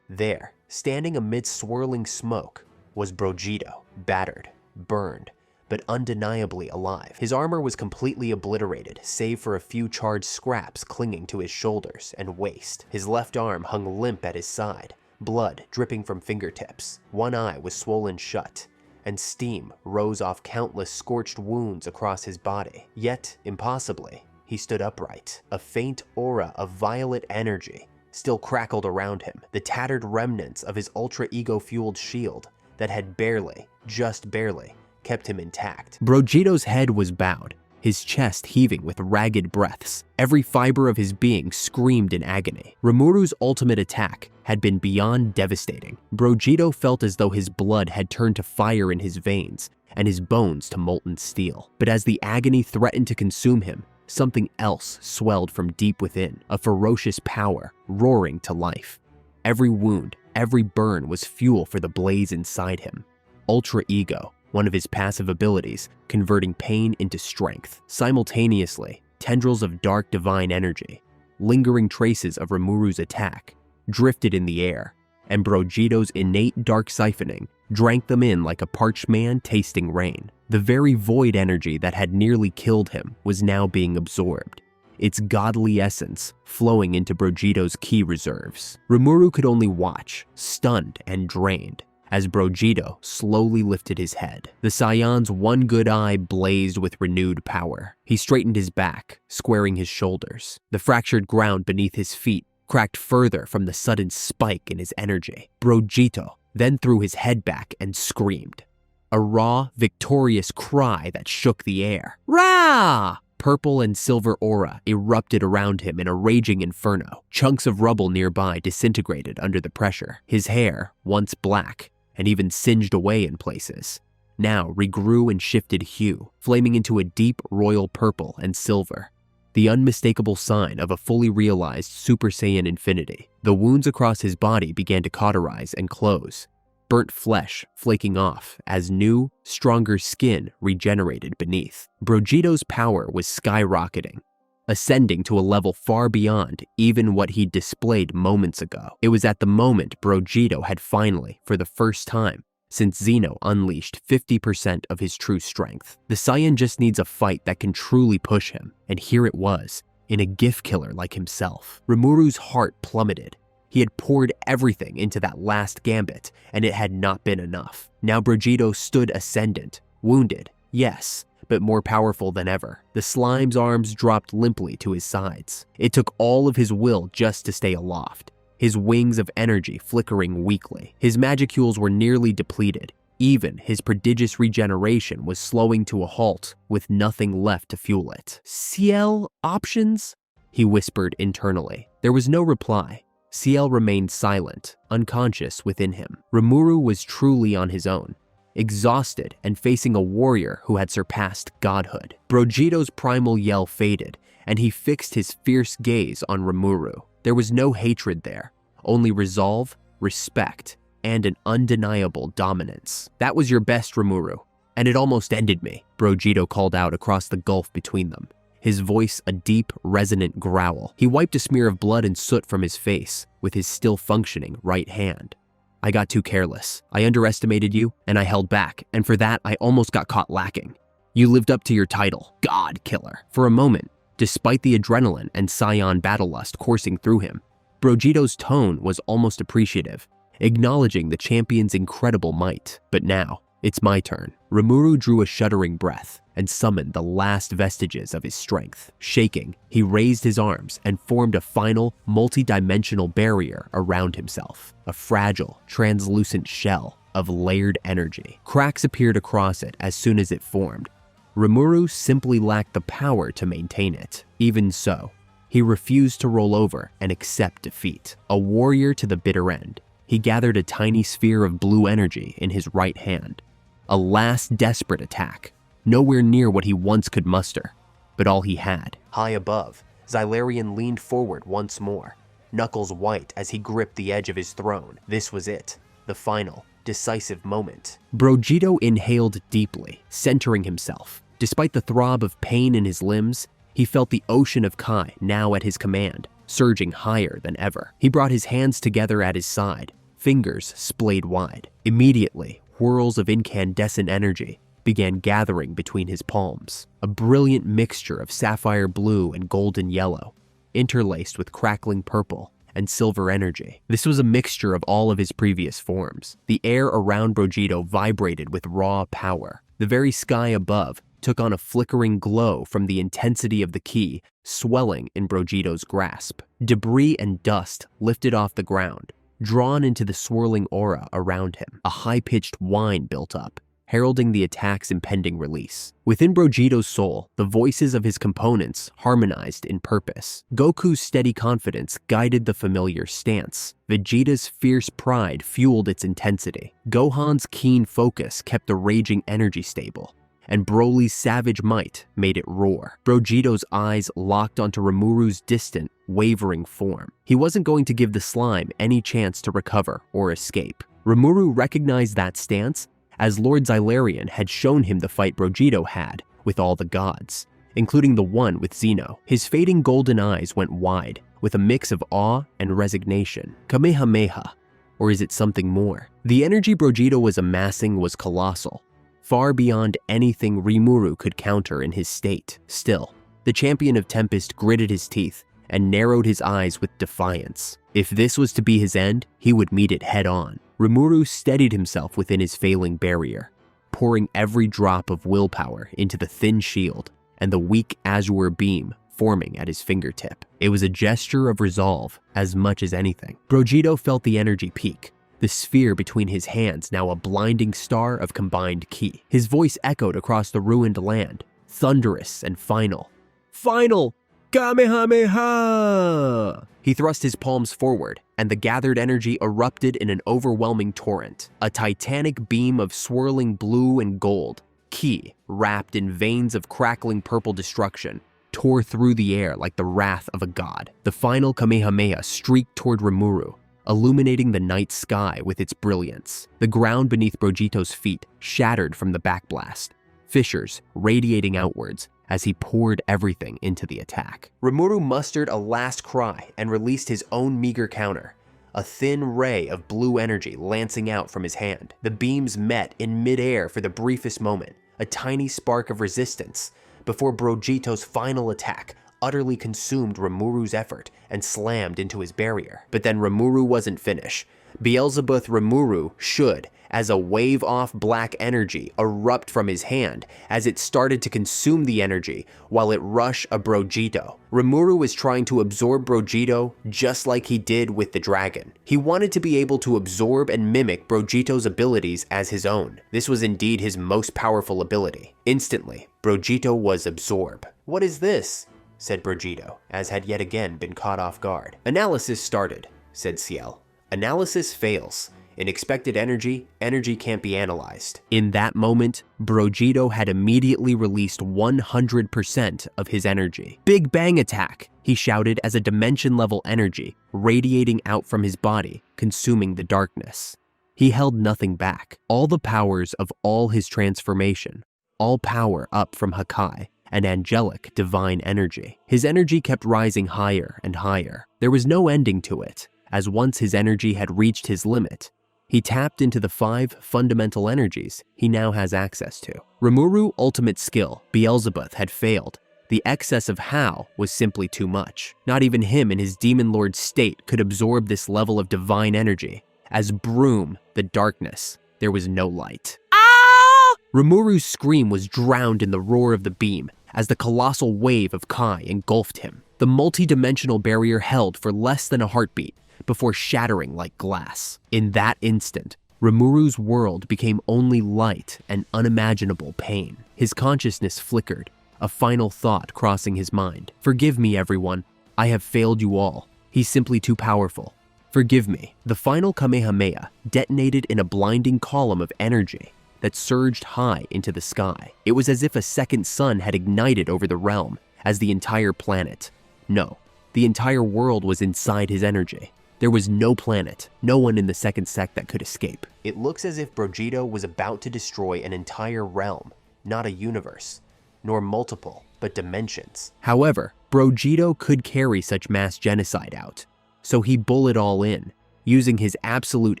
There, standing amid swirling smoke, was Vegeta, battered, burned, but undeniably alive. His armor was completely obliterated, save for a few charred scraps clinging to his shoulders and waist. His left arm hung limp at his side, blood dripping from fingertips. One eye was swollen shut, and steam rose off countless scorched wounds across his body. Yet, impossibly, he stood upright. A faint aura of violet energy still crackled around him, the tattered remnants of his ultra ego-fueled shield that had barely, just barely, kept him intact. Vegeta's head was bowed, his chest heaving with ragged breaths. Every fiber of his being screamed in agony. Rimuru's ultimate attack had been beyond devastating. Vegeta felt as though his blood had turned to fire in his veins and his bones to molten steel. But as the agony threatened to consume him, something else swelled from deep within, a ferocious power roaring to life. Every wound, every burn was fuel for the blaze inside him. Ultra Ego, one of his passive abilities, converting pain into strength. Simultaneously, tendrils of dark divine energy, lingering traces of Rimuru's attack, drifted in the air, and Vegeta's innate dark siphoning drank them in like a parched man tasting rain. The very void energy that had nearly killed him was now being absorbed, its godly essence flowing into Vegeta's ki reserves. Rimuru could only watch, stunned and drained, as Vegeta slowly lifted his head. The Saiyan's one good eye blazed with renewed power. He straightened his back, squaring his shoulders. The fractured ground beneath his feet cracked further from the sudden spike in his energy. Vegeta then threw his head back and screamed. A raw, victorious cry that shook the air. Rah! Purple and silver aura erupted around him in a raging inferno. Chunks of rubble nearby disintegrated under the pressure. His hair, once black and even singed away in places, now regrew and shifted hue, flaming into a deep royal purple and silver, the unmistakable sign of a fully realized Super Saiyan infinity. The wounds across his body began to cauterize and close, burnt flesh flaking off as new, stronger skin regenerated beneath. Vegeta's power was skyrocketing, ascending to a level far beyond even what he'd displayed moments ago. It was at the moment Vegeta had finally, for the first time since Xeno unleashed 50% of his true strength. The Saiyan just needs a fight that can truly push him, and here it was. in a gift killer like himself. Rimuru's heart plummeted. He had poured everything into that last gambit, and it had not been enough. Now Vegeta stood ascendant, wounded, yes, but more powerful than ever. The slime's arms dropped limply to his sides. It took all of his will just to stay aloft, his wings of energy flickering weakly. His magicules were nearly depleted. Even his prodigious regeneration was slowing to a halt, with nothing left to fuel it. CL options? He whispered internally. There was no reply. CL remained silent, unconscious within him. Rimuru was truly on his own, exhausted and facing a warrior who had surpassed godhood. Vegeta's primal yell faded, and he fixed his fierce gaze on Rimuru. There was no hatred there, only resolve, respect, and an undeniable dominance. That was your best, Rimuru, and it almost ended me, Vegeta called out across the gulf between them, his voice a deep, resonant growl. He wiped a smear of blood and soot from his face with his still functioning right hand. I got too careless. I underestimated you, and I held back, and for that, I almost got caught lacking. You lived up to your title, God Killer. For a moment, despite the adrenaline and Saiyan battle lust coursing through him, Vegeta's tone was almost appreciative, acknowledging the champion's incredible might. But now, it's my turn. Rimuru drew a shuddering breath and summoned the last vestiges of his strength. Shaking, he raised his arms and formed a final, multi-dimensional barrier around himself, a fragile, translucent shell of layered energy. Cracks appeared across it as soon as it formed. Rimuru simply lacked the power to maintain it. Even so, he refused to roll over and accept defeat. A warrior to the bitter end, he gathered a tiny sphere of blue energy in his right hand. A last desperate attack, nowhere near what he once could muster, but all he had. High above, Xylarian leaned forward once more, knuckles white as he gripped the edge of his throne. This was it, the final, decisive moment. Vegeta inhaled deeply, centering himself. Despite the throb of pain in his limbs, he felt the ocean of Kai now at his command, surging higher than ever. He brought his hands together at his side, fingers splayed wide. Immediately, whirls of incandescent energy began gathering between his palms, a brilliant mixture of sapphire blue and golden yellow, interlaced with crackling purple and silver energy. This was a mixture of all of his previous forms. The air around Vegeta vibrated with raw power. The very sky above took on a flickering glow from the intensity of the ki swelling in Vegeta's grasp. Debris and dust lifted off the ground, drawn into the swirling aura around him. A high-pitched whine built up, heralding the attack's impending release. Within Vegeta's soul, the voices of his components harmonized in purpose. Goku's steady confidence guided the familiar stance. Vegeta's fierce pride fueled its intensity. Gohan's keen focus kept the raging energy stable, and Broly's savage might made it roar. Vegeta's eyes locked onto Rimuru's distant, wavering form. He wasn't going to give the slime any chance to recover or escape. Rimuru recognized that stance as Lord Xylarian had shown him the fight Vegeta had with all the gods, including the one with Zeno. His fading golden eyes went wide, with a mix of awe and resignation. Kamehameha, or is it something more? The energy Vegeta was amassing was colossal, far beyond anything Rimuru could counter in his state. Still, the champion of Tempest gritted his teeth and narrowed his eyes with defiance. If this was to be his end, he would meet it head-on. Rimuru steadied himself within his failing barrier, pouring every drop of willpower into the thin shield and the weak azure beam forming at his fingertip. It was a gesture of resolve as much as anything. Vegeta felt the energy peak, the sphere between his hands now a blinding star of combined ki. His voice echoed across the ruined land, thunderous and final. Final! Kamehameha! He thrust his palms forward, and the gathered energy erupted in an overwhelming torrent. A titanic beam of swirling blue and gold, ki, wrapped in veins of crackling purple destruction, tore through the air like the wrath of a god. The final Kamehameha streaked toward Rimuru, illuminating the night sky with its brilliance. The ground beneath Vegeta's feet shattered from the backblast, fissures radiating outwards as he poured everything into the attack. Rimuru mustered a last cry and released his own meager counter, a thin ray of blue energy lancing out from his hand. The beams met in midair for the briefest moment, a tiny spark of resistance, before Vegeta's final attack utterly consumed Rimuru's effort and slammed into his barrier. But then Rimuru wasn't finished. Beelzebub Rimuru should, as a wave-off black energy, erupt from his hand as it started to consume the energy while it rushed a Brogito. Rimuru was trying to absorb Brogito just like he did with the dragon. He wanted to be able to absorb and mimic Brogito's abilities as his own. This was indeed his most powerful ability. Instantly, Brogito was absorbed. "What is this?" said Brogito, as had yet again been caught off guard. "Analysis started," said Ciel. "Analysis fails. In expected energy, energy can't be analyzed." In that moment, Brogito had immediately released 100% of his energy. "Big Bang Attack!" he shouted as a dimension-level energy radiating out from his body, consuming the darkness. He held nothing back. All the powers of all his transformation, all power up from Hakai, an angelic divine energy. His energy kept rising higher and higher. There was no ending to it, as once his energy had reached his limit, he tapped into the 5 fundamental energies he now has access to. Rimuru ultimate skill, Beelzebub, had failed. The excess of How was simply too much. Not even him in his Demon Lord state could absorb this level of divine energy. As Broom, the darkness, there was no light. Ah! Rimuru's scream was drowned in the roar of the beam as the colossal wave of Kai engulfed him. The multi-dimensional barrier held for less than a heartbeat before shattering like glass. In that instant, Rimuru's world became only light and unimaginable pain. His consciousness flickered, a final thought crossing his mind. "Forgive me, everyone. I have failed you all. He's simply too powerful. Forgive me." The final Kamehameha detonated in a blinding column of energy that surged high into the sky. It was as if a second sun had ignited over the realm, as the entire planet, no, the entire world was inside his energy. There was no planet, no one in the second sect that could escape. It looks as if Brogito was about to destroy an entire realm, not a universe, nor multiple, but dimensions. However, Brogito could carry such mass genocide out, so he bullet all in, using his absolute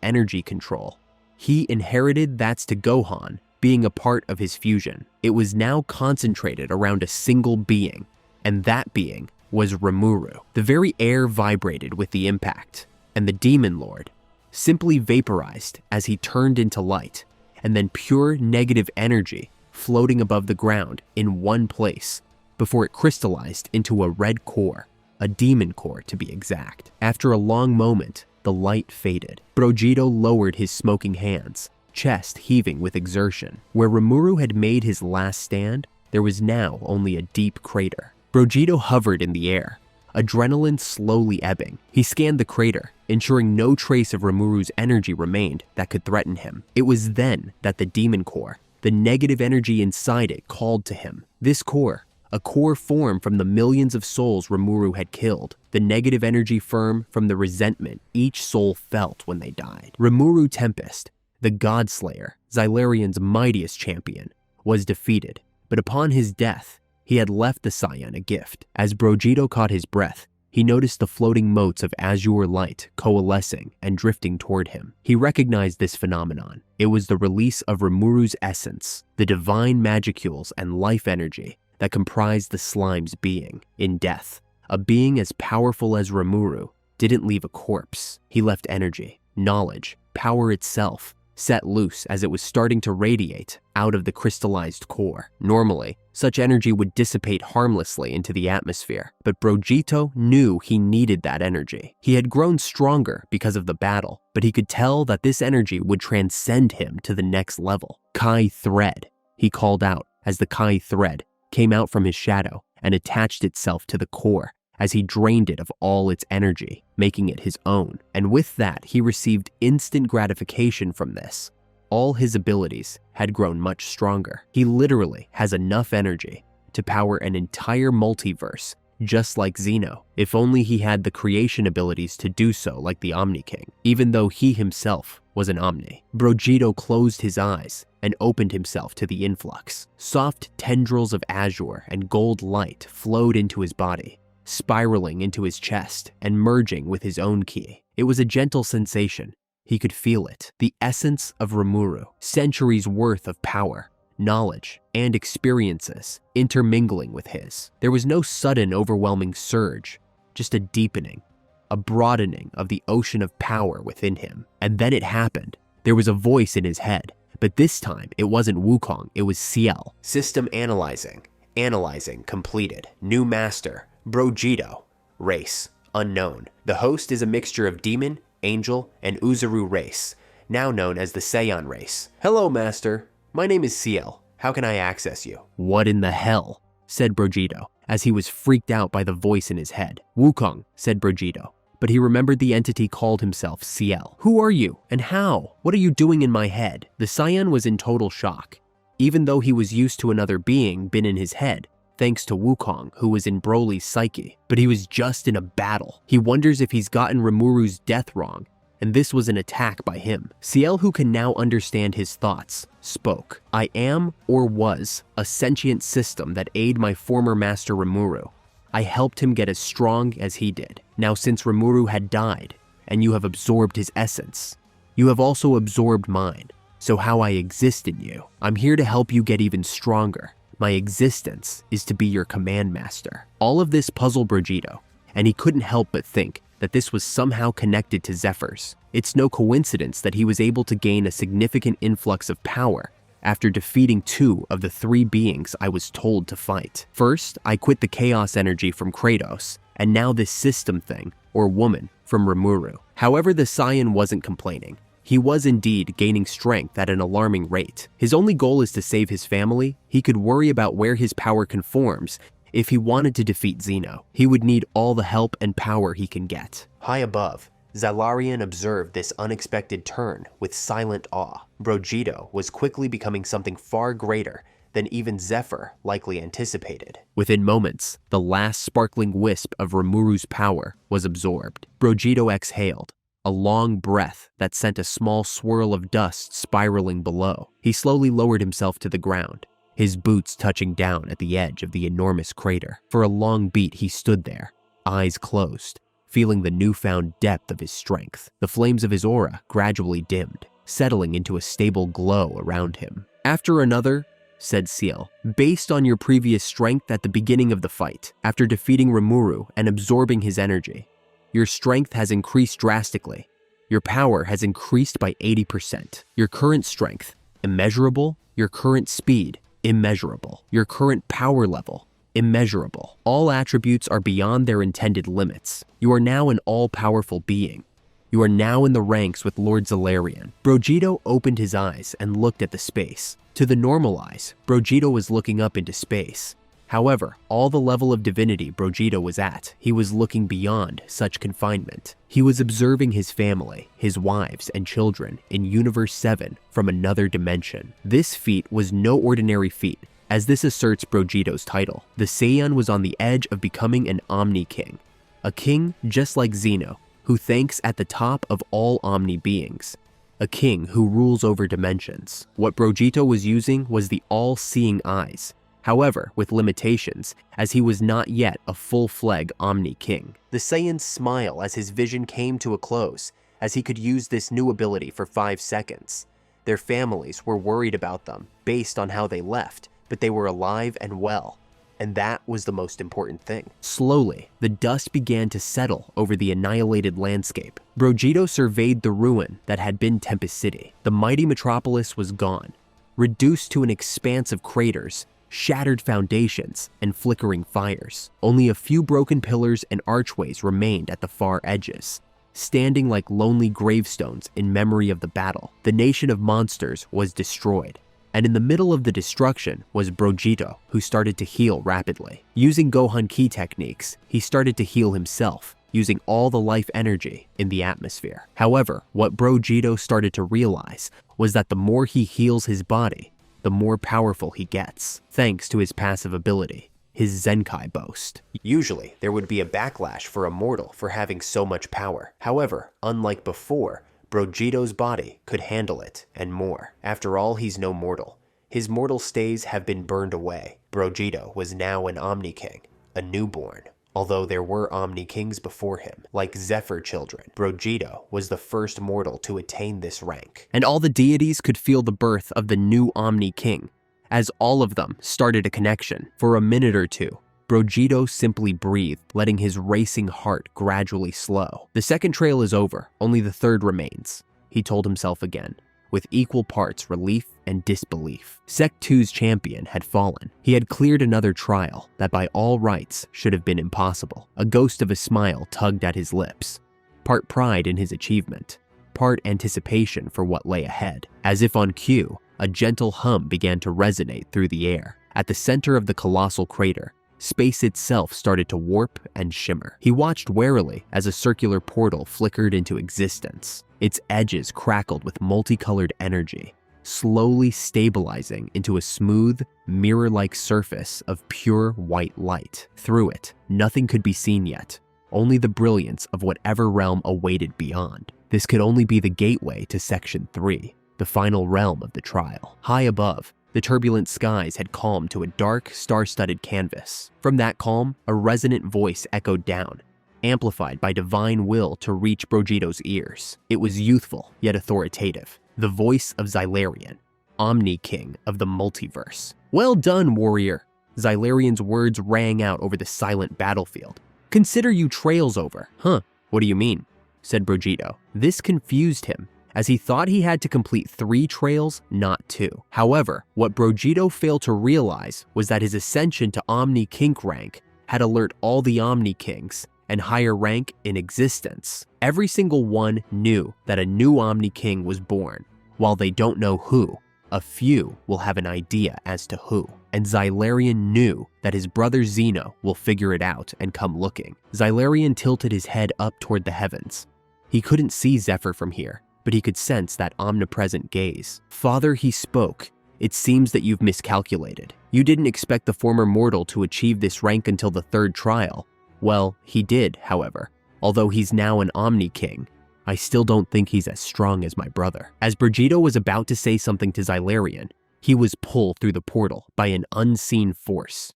energy control. He inherited that's to Gohan, being a part of his fusion. It was now concentrated around a single being, and that being was Rimuru. The very air vibrated with the impact, and the Demon Lord simply vaporized as he turned into light, and then pure negative energy floating above the ground in one place before it crystallized into a red core, a demon core to be exact. After a long moment, the light faded. Brogito lowered his smoking hands, chest heaving with exertion. Where Rimuru had made his last stand, there was now only a deep crater. Brogito hovered in the air, adrenaline slowly ebbing. He scanned the crater, ensuring no trace of Rimuru's energy remained that could threaten him. It was then that the demon core, the negative energy inside it, called to him. This core, a core formed from the millions of souls Rimuru had killed, the negative energy firm from the resentment each soul felt when they died. Rimuru Tempest, the God-Slayer, Xylarion's mightiest champion, was defeated, but upon his death, he had left the Saiyan a gift. As Brogito caught his breath, he noticed the floating motes of azure light coalescing and drifting toward him. He recognized this phenomenon. It was the release of Rimuru's essence, the divine magicules and life energy that comprised the slime's being. In death, a being as powerful as Rimuru didn't leave a corpse. He left energy, knowledge, power itself, set loose as it was starting to radiate out of the crystallized core. Normally, such energy would dissipate harmlessly into the atmosphere, but Brogito knew he needed that energy. He had grown stronger because of the battle, but he could tell that this energy would transcend him to the next level. Kai Thread, he called out as the Kai Thread came out from his shadow and attached itself to the core as he drained it of all its energy, making it his own. And with that, he received instant gratification from this. All his abilities had grown much stronger. He literally has enough energy to power an entire multiverse, just like Xeno, if only he had the creation abilities to do so like the Omni King, even though he himself was an Omni. Brogito closed his eyes and opened himself to the influx. Soft tendrils of azure and gold light flowed into his body, spiraling into his chest and merging with his own ki. It was a gentle sensation. He could feel it. The essence of Rimuru, centuries worth of power, knowledge, and experiences intermingling with his. There was no sudden, overwhelming surge, just a deepening, a broadening of the ocean of power within him. And then it happened. There was a voice in his head, but this time it wasn't Wukong, it was Ciel. System analyzing. Analyzing completed. New master. Vegeta. Race. Unknown. The host is a mixture of demon, angel, and Uzuru race, now known as the Saiyan race. Hello, master. My name is Ciel. How can I access you? What in the hell? Said Vegeta, as he was freaked out by the voice in his head. Wukong, said Vegeta, but he remembered the entity called himself Ciel. Who are you, and how? What are you doing in my head? The Saiyan was in total shock, even though he was used to another being been in his head, thanks to Wukong, who was in Broly's psyche. But he was just in a battle. He wonders if he's gotten Rimuru's death wrong, and this was an attack by him. Ciel, who can now understand his thoughts, spoke. I am, or was, a sentient system that aid my former master Rimuru. I helped him get as strong as he did. Now since Rimuru had died, and you have absorbed his essence, you have also absorbed mine. So how I exist in you, I'm here to help you get even stronger. My existence is to be your command master. All of this puzzled Vegeta, and he couldn't help but think that this was somehow connected to Zephyr's. It's no coincidence that he was able to gain a significant influx of power after defeating 2 of the 3 beings I was told to fight. First, I quit the chaos energy from Kratos, and now this system thing, or woman, from Rimuru. However, the Saiyan wasn't complaining. He was indeed gaining strength at an alarming rate. His only goal is to save his family. He could worry about where his power conforms. If he wanted to defeat Xeno, he would need all the help and power he can get. High above, Zalarian observed this unexpected turn with silent awe. Vegeta was quickly becoming something far greater than even Zephyr likely anticipated. Within moments, the last sparkling wisp of Rimuru's power was absorbed. Vegeta exhaled, a long breath that sent a small swirl of dust spiraling below. He slowly lowered himself to the ground, his boots touching down at the edge of the enormous crater. For a long beat, he stood there, eyes closed, feeling the newfound depth of his strength. The flames of his aura gradually dimmed, settling into a stable glow around him. After another, said Ciel, based on your previous strength at the beginning of the fight, after defeating Rimuru and absorbing his energy, your strength has increased drastically. Your power has increased by 80%. Your current strength, immeasurable. Your current speed, immeasurable. Your current power level, immeasurable. All attributes are beyond their intended limits. You are now an all-powerful being. You are now in the ranks with Lord Zalarian. Vegeta opened his eyes and looked at the space. To the normal eyes, Vegeta was looking up into space. However, all the level of divinity Vegeta was at, he was looking beyond such confinement. He was observing his family, his wives and children in Universe 7 from another dimension. This feat was no ordinary feat, as this asserts Vegeta's title. The Saiyan was on the edge of becoming an Omni-King, a king just like Xeno, who thanks at the top of all Omni beings, a king who rules over dimensions. What Vegeta was using was the all-seeing eyes, however, with limitations, as he was not yet a full-fledged Omni-King. The Saiyan's smile as his vision came to a close, as he could use this new ability for 5 seconds. Their families were worried about them based on how they left, but they were alive and well, and that was the most important thing. Slowly, the dust began to settle over the annihilated landscape. Vegeta surveyed the ruin that had been Tempest City. The mighty metropolis was gone, reduced to an expanse of craters, shattered foundations, and flickering fires. Only a few broken pillars and archways remained at the far edges, standing like lonely gravestones in memory of the battle. The nation of monsters was destroyed, and in the middle of the destruction was Vegeta, who started to heal rapidly. Using Gohan Ki techniques, he started to heal himself, using all the life energy in the atmosphere. However, what Vegeta started to realize was that the more he heals his body, the more powerful he gets, thanks to his passive ability, his Zenkai boast. Usually, there would be a backlash for a mortal for having so much power. However, unlike before, Vegeta's body could handle it and more. After all, he's no mortal. His mortal stays have been burned away. Vegeta was now an Omni-King, a newborn. Although there were Omni-Kings before him, like Zephyr children, Vegeta was the first mortal to attain this rank. And all the deities could feel the birth of the new Omni-King, as all of them started a connection. For a minute or two, Vegeta simply breathed, letting his racing heart gradually slow. The second trail is over, only the third remains, he told himself again, with equal parts relief and disbelief. Sect 2's champion had fallen. He had cleared another trial that by all rights should have been impossible. A ghost of a smile tugged at his lips, part pride in his achievement, part anticipation for what lay ahead. As if on cue, a gentle hum began to resonate through the air. At the center of the colossal crater, space itself started to warp and shimmer. He watched warily as a circular portal flickered into existence. Its edges crackled with multicolored energy, slowly stabilizing into a smooth, mirror-like surface of pure white light. Through it, nothing could be seen yet, only the brilliance of whatever realm awaited beyond. This could only be the gateway to Section 3, the final realm of the trial. High above, the turbulent skies had calmed to a dark, star-studded canvas. From that calm, a resonant voice echoed down, amplified by divine will to reach Vegeta's ears. It was youthful, yet authoritative. The voice of Xylarian, Omni-King of the multiverse. "Well done, warrior." Xylarian's words rang out over the silent battlefield. "Consider you trails over." "Huh, what do you mean?" said Vegeta. This confused him, as he thought he had to complete 3 trails, not 2. However, what Vegeta failed to realize was that his ascension to Omni-King rank had alerted all the Omni-Kings and higher rank in existence. Every single one knew that a new Omni-King was born. While they don't know who, a few will have an idea as to who. And Xylarian knew that his brother Xeno will figure it out and come looking. Xylarian tilted his head up toward the heavens. He couldn't see Zephyr from here, but he could sense that omnipresent gaze. "Father," he spoke, "it seems that you've miscalculated. You didn't expect the former mortal to achieve this rank until the 3rd trial. Well, he did, however. Although he's now an Omni-King, I still don't think he's as strong as my brother." As Vegeta was about to say something to Xylarian, he was pulled through the portal by an unseen force.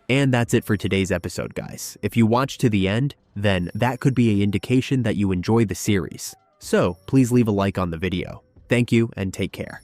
And that's it for today's episode, guys. If you watched to the end, then that could be an indication that you enjoy the series. So please leave a like on the video. Thank you and take care.